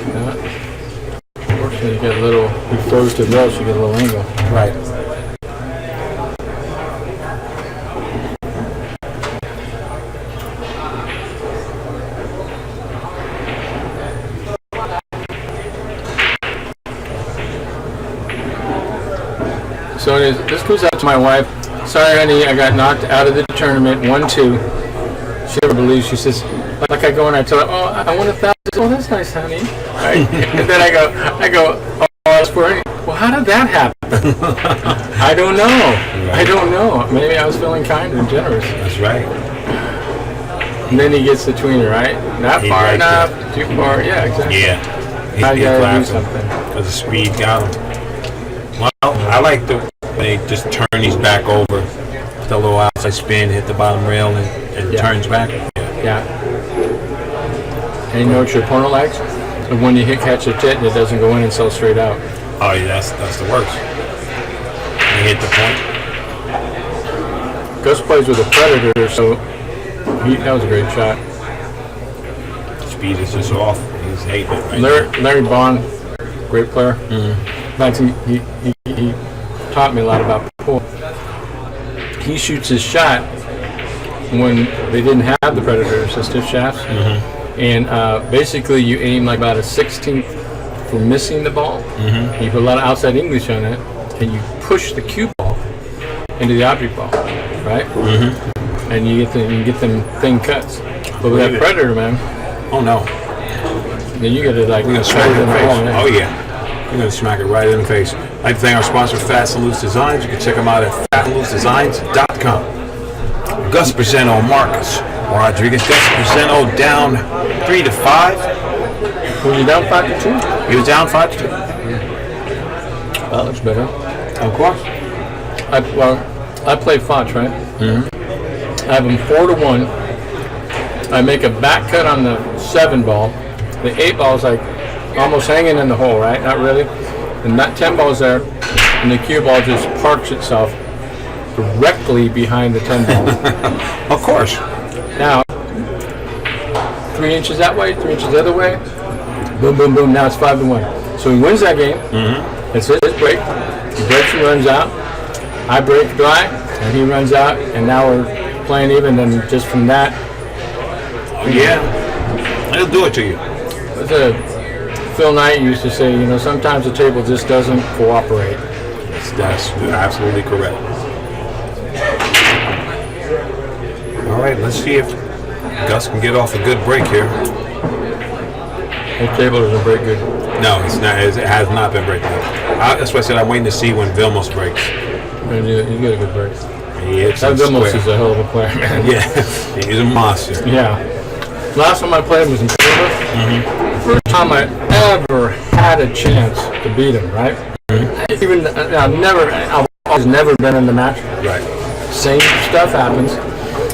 G: Unfortunately, you get a little. He froze to the road, so you get a little angle.
A: Right.
G: So this goes out to my wife. Sorry, honey, I got knocked out of the tournament. 1-2. She never believes. She says, like I go and I tell her, oh, I won 1,000. Oh, that's nice, honey. Right? And then I go, oh, that's for any. Well, how did that happen? I don't know. I don't know. Maybe I was feeling kind and generous.
A: That's right.
G: And then he gets the tweener, right? Not
A: He
G: far
A: likes
G: enough, too far. Yeah, exactly.
A: Yeah.
G: Now you gotta do
A: collapsing
G: something.
A: because the speed got him. Well, I like when they just turn these back over, the little outside spin, hit the bottom rail, and turns back.
G: Yeah. And you know what your opponent likes? When you catch a tit and it doesn't go in and sell straight out.
A: Oh yeah, that's the worst. You hit the point.
G: Gus plays with a predator, so that was a great shot.
A: Speed is just off. He's hating it right
G: Larry Bond, great player. In fact, he taught me a lot about pool. He shoots his shot when they didn't have the predators, the stiff shafts. And basically you aim like about a 16th for missing the ball. You put a lot of outside English on it, and you push the cue ball into the object ball, right? And you get them thin cuts. But with that predator, man,
A: Oh no.
G: then you get it like
A: We're gonna smack it in the face.
G: ball, man.
A: Oh yeah. We're gonna smack it right in the face. I'd like to thank our sponsor, Fast and Loose Designs. You can check them out at fastandloosedesigns.com. Gus Briseno, Marcus Rodriguez. Gus Briseno down 3-5.
G: Was you down 5-2?
A: He was down 5-2.
G: That looks better.
A: Of course.
G: I play Fox, right? I have them 4-1. I make a back cut on the 7-ball. The 8-ball is like almost hanging in the hole, right? Not really. And that 10-ball's there, and the cue ball just parks itself directly behind the 10-ball.
A: Of course.
G: Now, 3 inches that way, 3 inches the other way. Boom, boom, boom. Now it's 5-1. So he wins that game. It's his break. He breaks and runs out. I break dry, and he runs out, and now we're playing even. And just from that,
A: Yeah. He'll do it to you.
G: Phil Knight used to say, sometimes the table just doesn't cooperate.
A: That's absolutely correct. All right, let's see if Gus can get off a good break here.
G: The table doesn't break good.
A: No, it's not. It has not been breaking. That's why I said I'm waiting to see when Vilmos breaks.
G: You get a good break.
A: He hits
G: That
A: it
G: Vilmos
A: square.
G: is a hell of a player, man.
A: Yeah, he's a monster.
G: Yeah. Last time I played was in Florida. First time I ever had a chance to beat him, right? I've always never been in the match.
A: Right.
G: Same stuff happens.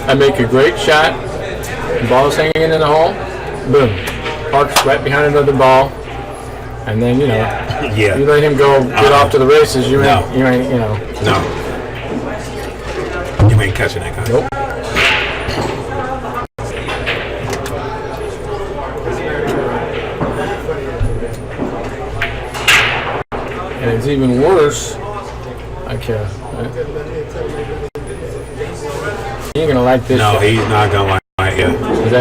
G: I make a great shot. The ball's hanging in the hole. Boom. Parks right behind another ball. and then you
A: Yeah.
G: let him go get off to the races. You
A: No.
G: ain't
A: No. You ain't catching that guy.
G: Nope. And it's even worse. He ain't gonna like this.
A: No,
G: shot.
A: he's not gonna like it.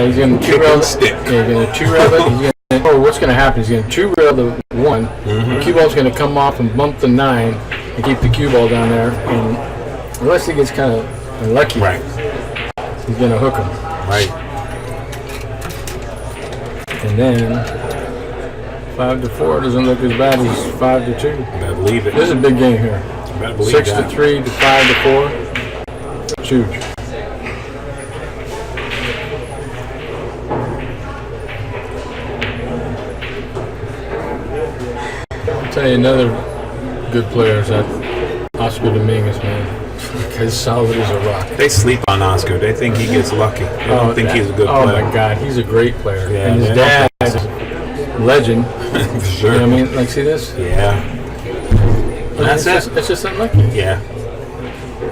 G: He's gonna two-rail
A: stick.
G: Yeah, he's gonna two-rail it. What's gonna happen? He's gonna two-rail the 1. The cue ball's gonna come off and bump the 9 and keep the cue ball down there. And unless he gets kind of lucky,
A: Right.
G: he's gonna hook him.
A: Right.
G: And then 5-4 doesn't look as bad as 5-2.
A: Better believe it.
G: This is a big game here.
A: Better believe
G: 6-3 to 5-4. It's huge. I'll tell you another good player is that Oscar Dominguez, man. He's solid as a rock.
A: They sleep on Oscar. They think he gets lucky. They don't think he's a good
G: Oh
A: player.
G: my God, he's a great player.
A: Yeah,
G: and his
A: they
G: dad
A: don't
G: is a legend.
A: For sure.
G: You know what I mean? Like, see this?
A: Yeah. That's it.
G: It's just unlucky.
A: Yeah.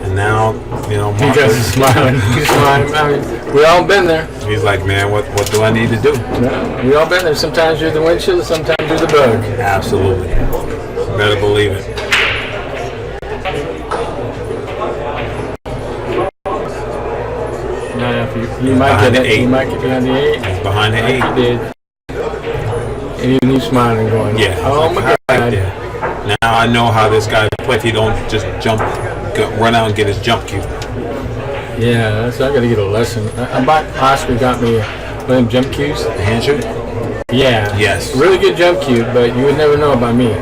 A: And now,
G: You guys are
A: Marcus,
G: smiling. He's smiling. I mean, we all been there.
A: he's like, man, what do I need to do?
G: Yeah, we all been there. Sometimes you're the windshield, sometimes you're the bug.
A: Absolutely. Better believe it.
G: Now, if you might
A: Behind
G: get
A: the
G: it. You
A: 8.
G: might get behind the 8.
A: He's behind the 8.
G: He did. And even he's smiling, going,
A: Yeah.
G: "Oh my
A: right
G: God!"
A: there. Now I know how this guy plays. He don't just run out and get his jump cue.
G: Yeah, so I got to get a lesson. Oscar got me one of them jump cues.
A: The hand shoot?
G: Yeah.
A: Yes.
G: Really good jump cue, but you would never know about me.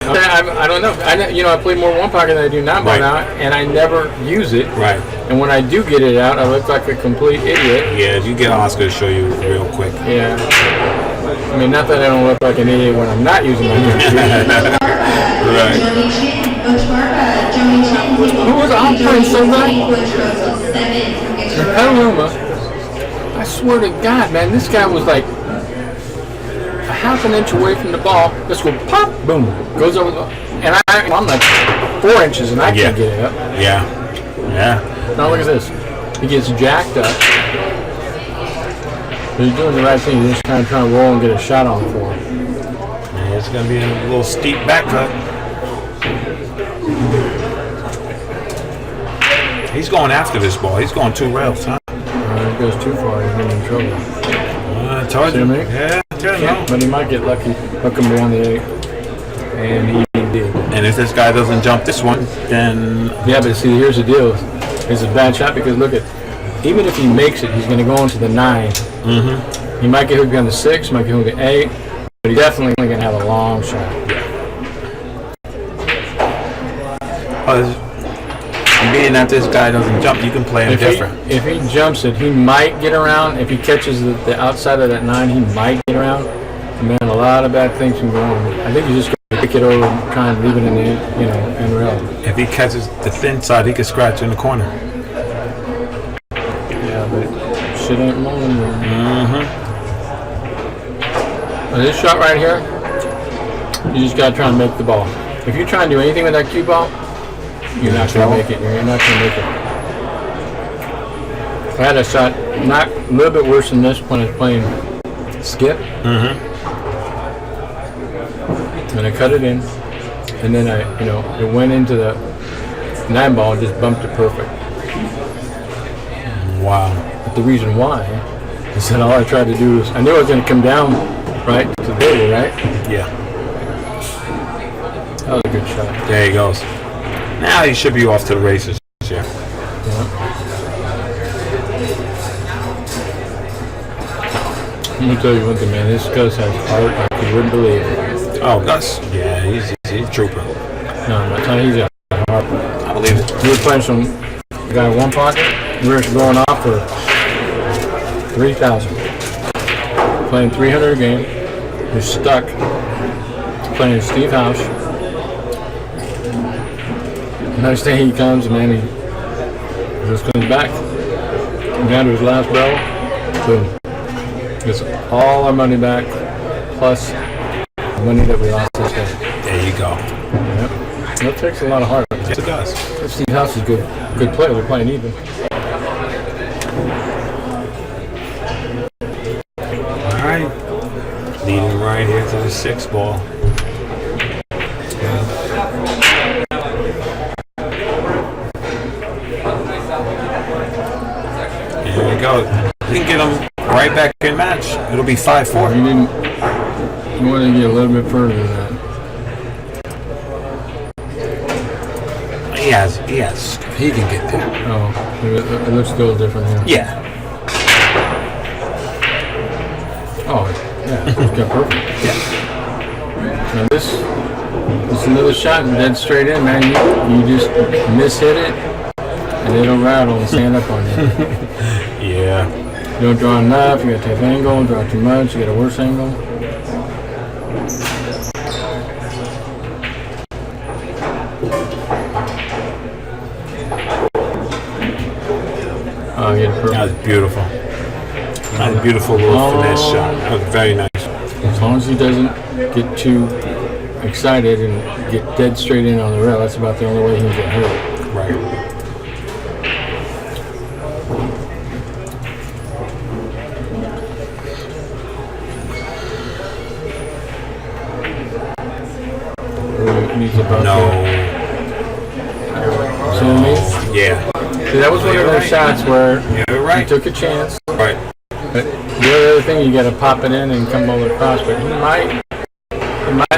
G: I don't know. I play more one pocket than I do nine ball
A: Right.
G: now, and I never use it.
A: Right.
G: And when I do get it out, I look like a complete idiot.
A: Yeah, you get Oscar to show you real quick.
G: Yeah. I mean, not that I don't look like an idiot when I'm not using my jump cue.
A: Right.
C: Jody Chin, Coach Barba, Jody Chin,
G: Who was on playing so good?
C: Coach Russell, 7.
G: In Petaluma, I swear to God, man, this guy was like a half an inch away from the ball. This will pop, boom, goes over the ball. And I'm like 4 inches and I can't get it up.
A: Yeah. Yeah.
G: Now look at this. He gets jacked up. But he's doing the right thing. He's just kind of trying to roll and get a shot on for him.
A: Yeah, it's going to be a little steep back cut. He's going after this ball. He's going 2 rails, huh?
G: If it goes too far, he's getting in trouble.
A: I told
G: See
A: you.
G: what I mean?
A: Yeah, I tell you.
G: But he might get lucky, hook him beyond the 8. And he did.
A: And if this guy doesn't jump this one, then
G: Yeah, but see, here's the deal. It's a bad shot because look at, even if he makes it, he's going to go into the 9. Mm-hmm. He might get hooked on the 6, might get hooked on the 8, but he's definitely going to have a long shot.
A: being that this guy doesn't jump, you can play him different.
G: If he jumps it, he might get around. If he catches the outside of that 9, he might get around. Man, a lot of bad things can go on. I think you just got to pick it over and try and leave it in the end rail.
A: If he catches the thin side, he can scratch in the corner.
G: Yeah, but shit ain't rolling. This shot right here, you just got to try and make the ball. If you try and do anything with that cue ball, you're not going to make it. You're not going to make it. I had a shot, not a little bit worse than this when I was playing skip. And I cut it in, and then it went into the 9 ball and just bumped it perfect.
A: Wow.
G: But the reason why is that all I tried to do is, I knew I was going to come down right to the table, right?
A: Yeah.
G: That was a good shot.
A: There he goes. Now he should be off to the races. Yeah.
G: I'm going to tell you one thing, man. This Gus has heart like you wouldn't believe.
A: Oh, Gus. Yeah, he's a trooper.
G: No, I'm not telling you, he's got heart.
A: I believe it.
G: We were playing some guy in one pocket. We were going off for 3,000. Playing 300 a game. We're stuck. Playing Steve House. Next day he comes, man, he just comes back. Down to his last barrel. Boom. Gets all our money back, plus money that we lost this day.
A: There you go.
G: Yep. That takes a lot of heart.
A: Yes, it does.
G: Steve House is good player. They're playing even.
A: All right. Leading right here to the 6 ball. Here we go. We can get them right back in match. It'll be 5-4.
G: You want to get a little bit further than that.
A: He can get there.
G: Oh, it looks still different here.
A: Yeah.
G: Oh, yeah, it's got perfect.
A: Yeah.
G: Now this is another shot and dead straight in, man. You just miss-hit it, and it'll rattle and stand up on you.
A: Yeah.
G: You don't draw enough, you got to take angle, draw too much, you get a worse angle. Oh, yeah, perfect.
A: That was beautiful. That was a beautiful little finesse shot. That was very nice.
G: As long as he doesn't get too excited and get dead straight in on the rail, that's about the only way he can get hurt.
A: Right.
G: Needs about
A: No.
G: See what I mean?
A: Yeah.
G: See, that was one of those shots where
A: You're
G: you
A: right.
G: took a chance.
A: Right.
G: But the other thing, you got to pop it in and come over across. But he might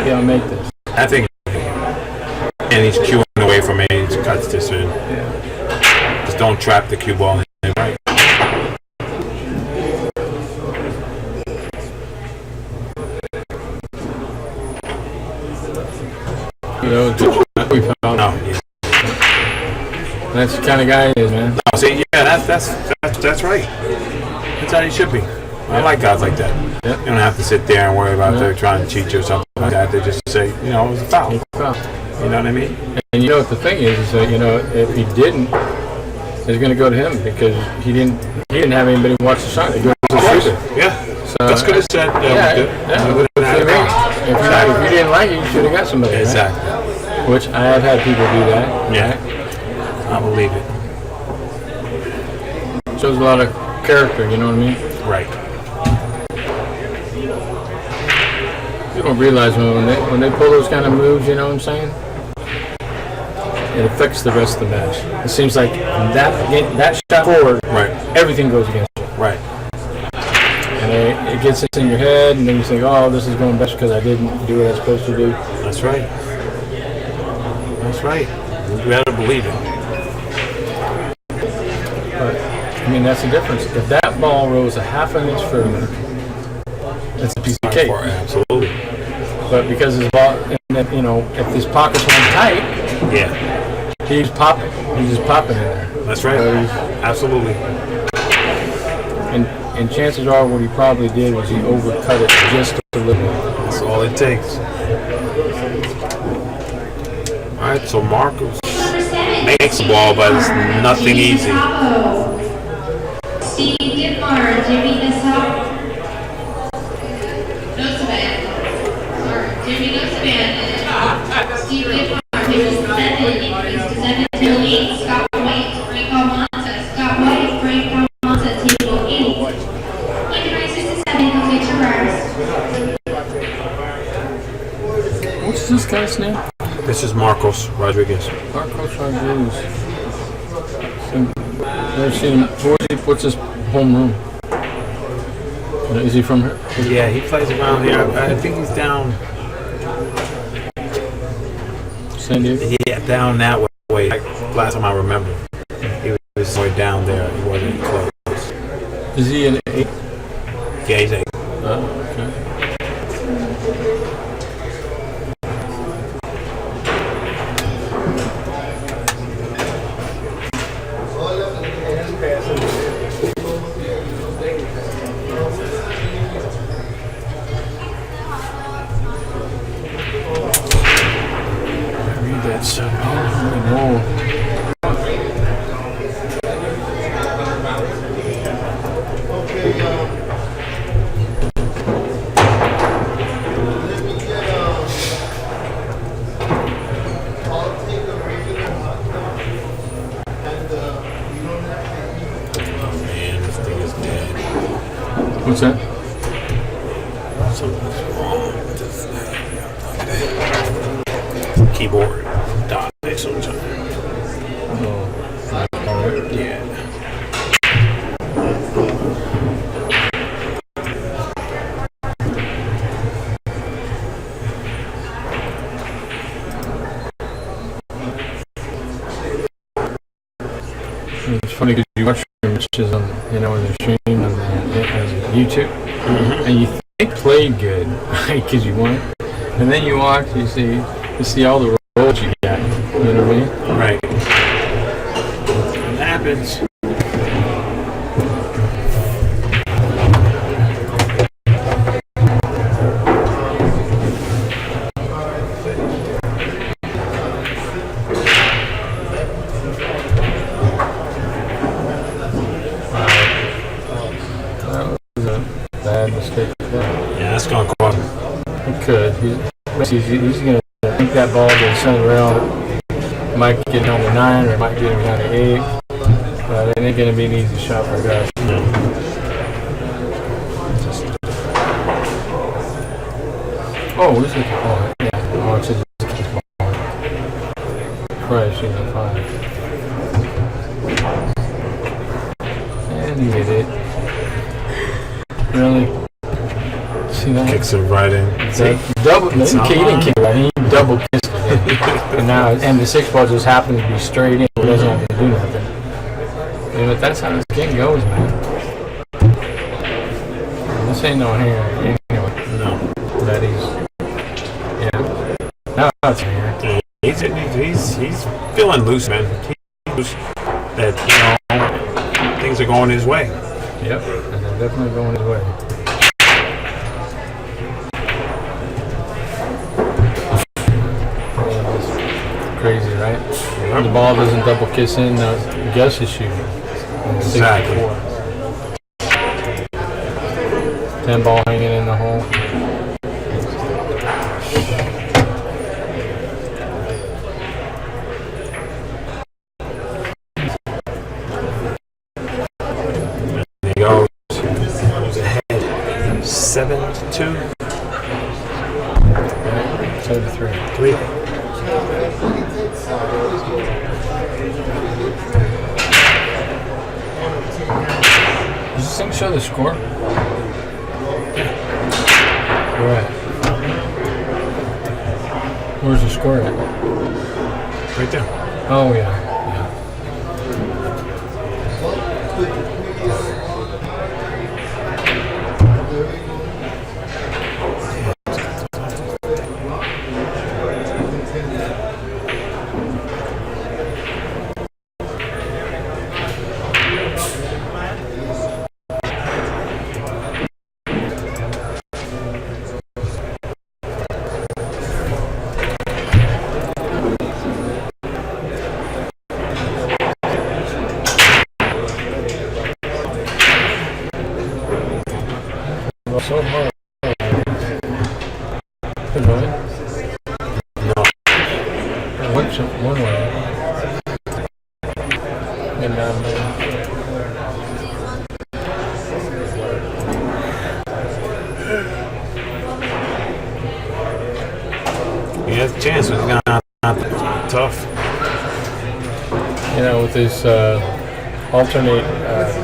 G: be able to make this.
A: I think. And he's cueing away from it. He cuts this in. Just don't trap the cue ball in. Right.
G: You know, we found.
A: No. Yeah.
G: That's the kind of guy he is, man.
A: No. See, yeah, that's right. That's how you should be. I like guys like that.
G: Yep.
A: You don't have to sit there and worry about they're trying to cheat you or something like that. They just say, it was a foul. You know what I mean?
G: And you know what the thing is that if he didn't, it's going to go to him because he didn't have anybody watch the shot. It goes to the shooter.
A: Yeah.
G: So,
A: That's good as said.
G: If you didn't like it, you should have got somebody.
A: Exactly.
G: Right? Which I have had people do that.
A: Yeah.
G: Right?
A: I believe it.
G: Shows a lot of character. You know what I mean?
A: Right.
G: You don't realize when they pull those kind of moves. You know what I'm saying? It affects the rest of the match. It seems like that shot forward,
A: Right.
G: everything goes against you.
A: Right.
G: And it gets in your head, and then you think, oh, this is going best because I didn't do what I was supposed to do.
A: That's right. That's right. You better believe it.
G: But, I mean, that's the difference. If that ball rose a half an inch further, it's a piece of cake.
A: Absolutely.
G: But because his ball, if his pockets weren't tight,
A: Yeah.
G: he's popping. He's just popping in there.
A: That's right. Absolutely.
G: And chances are what he probably did was he overcut it just a little.
A: That's all it takes. All right, so Marcos makes the ball, but it's nothing easy.
C: Steve Dittmar, Jimmy Nussaban. Jimmy Nussaban. Steve Dittmar, table 7, increase to 7 till 8. Scott White, Frank Almanza. Scott White, Frank Almanza, table 8. Increases to 7, go get your rise.
G: What's this guy's name?
A: This is Marcos Rodriguez.
G: Marcos Rodriguez. Never seen him. What's his home room? Is he from here?
A: Yeah, he plays around here. I think he's down.
G: San Diego?
A: Yeah, down that way. Last time I remember, he was somewhere down there. He wasn't close.
G: Is he an 8?
A: Yeah, he's 8.
G: Okay. Read that stuff. Oh. What's that?
A: Something's wrong with this keyboard dies sometimes. Yeah.
G: It's funny because you watch matches on, you know, when they're streamed on YouTube, and you think they played good, right? Because you won, and then you watch, you see all the rolls you got. You know what I mean?
A: Right. It happens.
G: Bad mistake.
A: Yeah, that's gonna cost him.
G: He could. He's going to think that ball to the center rail. Might get down to 9 or might get him down to 8. But it ain't going to be an easy shot for Gus. Oh, this is yeah. Oh, it's just Christ, she's a 5. And he hit it. Really? See that?
A: Kicks it right in.
G: Double. He didn't kick it right. He double kissed it. And now, and the 6 ball just happened to be straight in. He doesn't have to do nothing. You know, that's how this game goes, man. This ain't no hair. Anyway.
A: No.
G: That is. Yeah. Now it's hair.
A: He's feeling loose, man. He's that, you know, things are going his way.
G: Yep. And they're definitely going his way. Crazy, right? The ball doesn't double kiss in. Gus is shooting.
A: Exactly.
G: 10 ball hanging in the hole.
A: There he goes. He's ahead. 7-2.
G: 7-3.
A: 3.
G: Does this thing show the score? Where at? Where's the score at?
A: Right there.
G: Oh, yeah. So hard. Really?
A: No.
G: What's one way? And
A: He has a chance, but he's not tough.
G: you know, with this alternate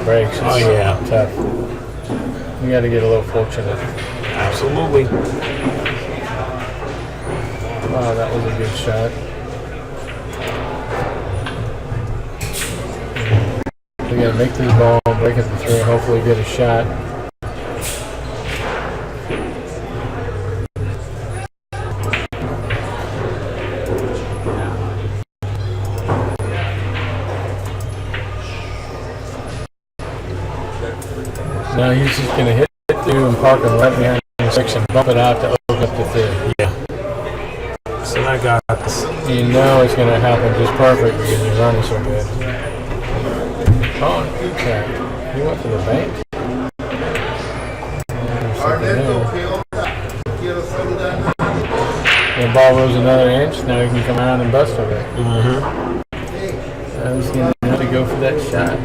G: brakes, it's
A: Oh, yeah.
G: tough. You got to get a little fortunate.
A: Absolutely.
G: Wow, that was a good shot. We got to make this ball, break it to 3, and hopefully get a shot. Now he's just going to hit through and park him right behind the section, bump it out to open up the 3.
A: Yeah. So I got this.
G: You know it's going to happen just perfect because you're running so good. Oh, okay. He went to the bank. The ball rolls another inch. Now he can come out and bust over it.
A: Mm-hmm.
G: I was going to have to go for that shot.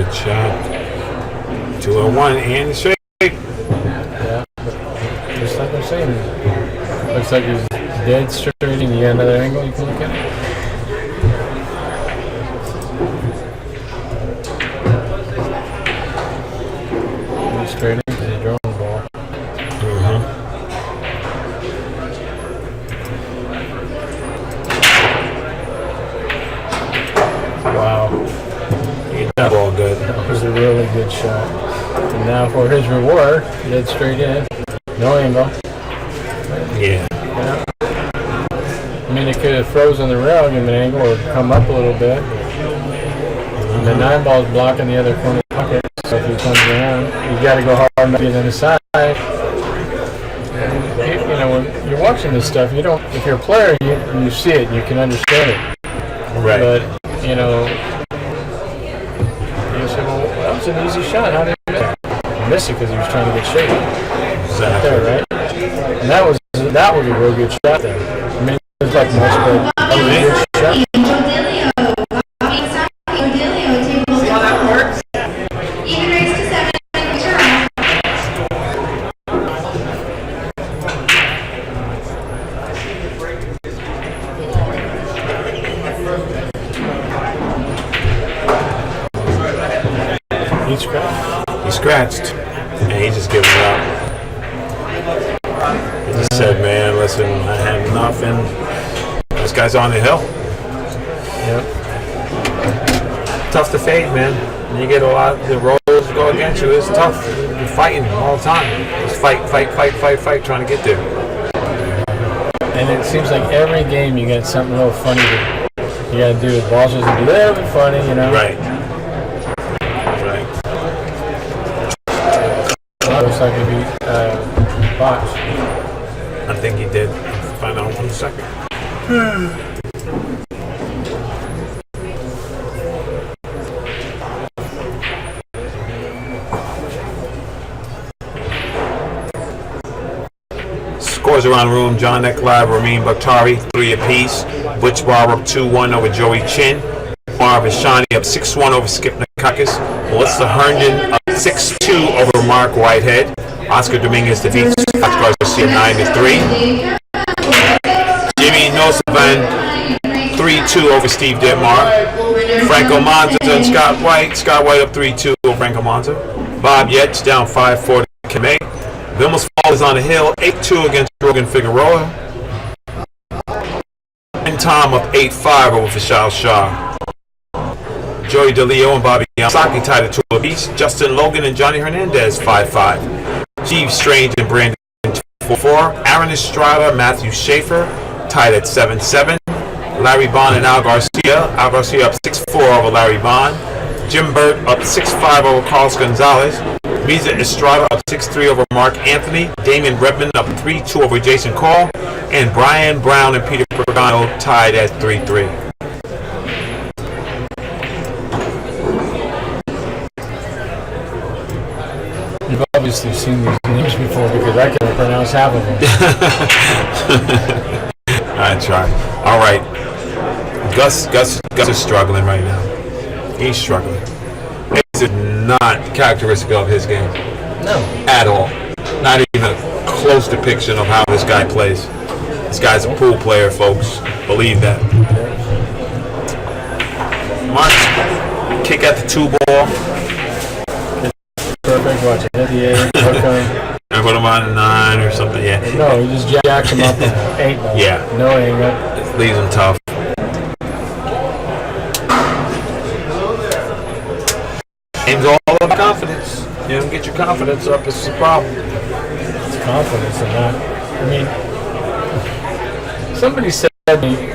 A: Good shot. 201 and straight.
G: Yeah. Just like I'm saying. Looks like he's dead straight and you got another angle you can look at. He's straight into the drone ball. Wow.
A: That ball good.
G: That was a really good shot. And now for his reward, dead straight in. No angle.
A: Yeah.
G: Yeah. I mean, it could have frozen the rail, give him an angle, or come up a little bit. And the 9 ball's blocking the other corner pocket. So if he comes around, you got to go hard and get on the side. You know, when you're watching this stuff, you don't. If you're a player, you see it, you can understand it.
A: Right.
G: But you know, you say, well, that was an easy shot. How did he miss it? He missed it because he was trying to get shape.
A: Exactly.
G: There, right? And that was a real good shot there. I mean, it was like most good. That was a good shot.
B: See how that works?
C: Even raised to 7, picture off.
G: He scratched.
A: He scratched. And he just giving up. He just said, man, listen, I had nothing. This guy's on the hill.
G: Yep.
A: Tough to fade, man. And you get a lot, the rolls go against you. It's tough. You're fighting all the time. Just fight, trying to get there.
G: And it seems like every game you got something real funny you got to do. The balls just a little bit funny, you know.
A: Right.
G: Looks like he beat Box.
A: I think he did. I'll find out in 1 second. Scores around the room: John Eklive, Ramin Bakhtari, 3 apiece. Butch Barber up 2-1 over Joey Chin. Marv Ishani up 6-1 over Skip Nakakis. Melissa Herndon up 6-2 over Mark Whitehead. Oscar Dominguez defeats Scott Garcia 9-3. Jimmy Nosavan 3-2 over Steve Detmar. Franco Monza and Scott White. Scott White up 3-2 over Franco Monza. Bob Yates down 5-4 to Kame. Vilmos Fall is on the hill 8-2 against Rogan Figueroa. And Tom up 8-5 over Vishal Shah. Joey DeLeo and Bobby Yamasaki tied at 2 apiece. Justin Logan and Johnny Hernandez 5-5. Steve Strange and Brandon 4-4. Aaron Estrada, Matthew Schaefer tied at 7-7. Larry Bond and Al Garcia. Al Garcia up 6-4 over Larry Bond. Jim Burt up 6-5 over Carlos Gonzalez. Miza Estrada up 6-3 over Mark Anthony. Damon Redmond up 3-2 over Jason Call. And Brian Brown and Peter Pagano tied at 3-3.
G: You've obviously seen these names before because I can't pronounce half of them.
A: I try. All right. Gus is struggling right now. He's struggling. This is not characteristic of his game.
G: No.
A: At all. Not even a close depiction of how this guy plays. This guy's a pool player, folks. Believe that. Mark, kick at the 2 ball.
G: Perfect. Watch it. Hit the 8. Hook him.
A: And put him on a 9 or something. Yeah.
G: No, he just jacks him up on 8 ball.
A: Yeah.
G: No angle.
A: It leaves him tough. Game's all about confidence. You don't get your confidence up, it's a problem.
G: It's confidence in that. I mean, somebody said to me,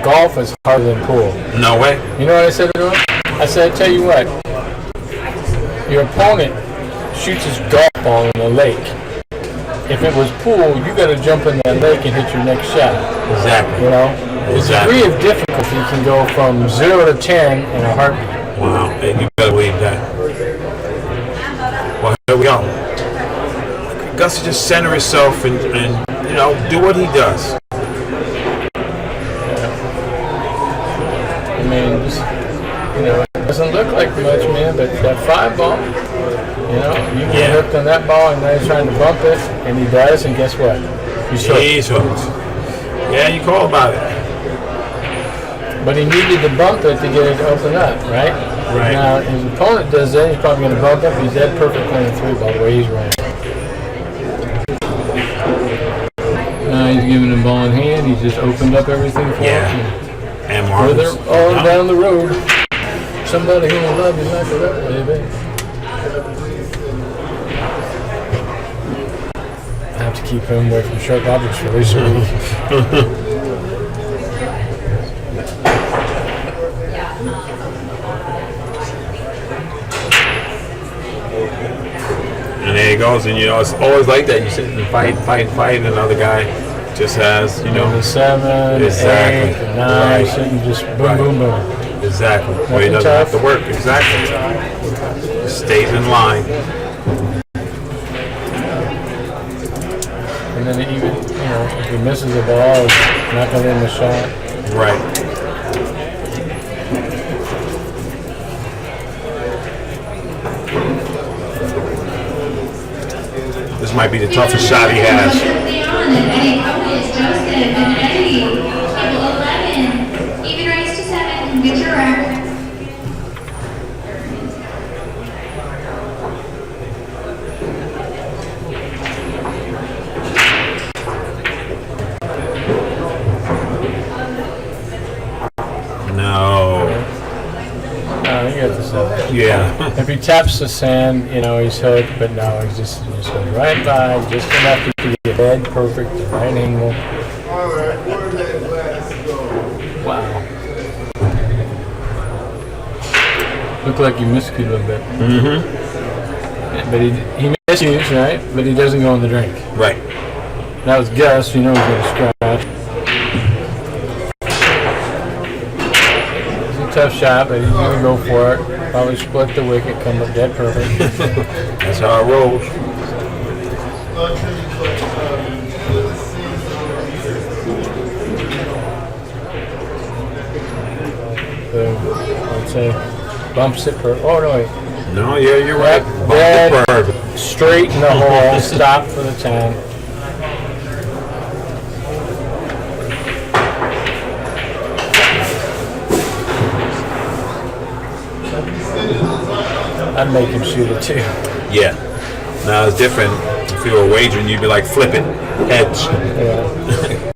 G: golf is harder than pool.
A: No way.
G: You know what I said to him? I said, I tell you what, your opponent shoots his golf ball in the lake. If it was pool, you got to jump in that lake and hit your next shot.
A: Exactly.
G: You know?
A: Exactly.
G: The degree of difficulty can go from 0 to 10 in a heartbeat.
A: Wow, and you better believe that. Well, here we go. Gus to just center himself and do what he does.
G: I mean, just, Doesn't look like much, man, but that 5 ball, you know, you get hooked on that ball, and now he's trying to bump it, and he does, and guess what? He's hooked.
A: He's hooked. Yeah, you call about it.
G: But he needed to bump it to get it to open up, right?
A: Right.
G: Now, his opponent does that, he's probably going to bump up. He's dead perfect playing 3 ball the way he's running. Now he's giving him ball in hand. He's just opened up everything for him.
A: And
G: Further
A: Marcus.
G: on down the road, somebody who will love you like that, baby. I have to keep him away from sharp objects for at least a week.
A: And there he goes, and you know, it's always like that. You sit and fight, and another guy just has, you know.
G: The 7,
A: Exactly.
G: 8, 9,
A: Right.
G: shouldn't just boom,
A: Right.
G: boom, boom.
A: Exactly. Where he
G: Nothing
A: doesn't have
G: tough.
A: to work. Exactly. Stays in line.
G: And then even, you know, if he misses the ball, he's not going to win the shot.
A: Right. This might be the toughest shot he has.
C: Eddie Cowboys, Joseph, and Eddie. Table 11. Even race to 7. Get your rack.
A: No.
G: He got the 7.
A: Yeah.
G: If he taps the sand, you know, he's hooked, but no, he's just goes right by, just enough to get dead perfect, the right angle. Wow. Looked like he missed you a little bit.
A: Mm-hmm.
G: But he miscues, right? But he doesn't go in the drink.
A: Right.
G: That was Gus, you know he's going to scratch. It's a tough shot, but he's going to go for it. Probably split the wicket, come up dead perfect.
A: That's how it rolls.
G: So, I'd say bumps it for, oh no, wait.
A: No, yeah, you're right. Bump
G: Dead
A: the bird.
G: straight in the hole, stop for the 10. I'd make him shoot it too.
A: Yeah. Now it's different. If you were wagering, you'd be like, flip it. Heads.
G: Yeah.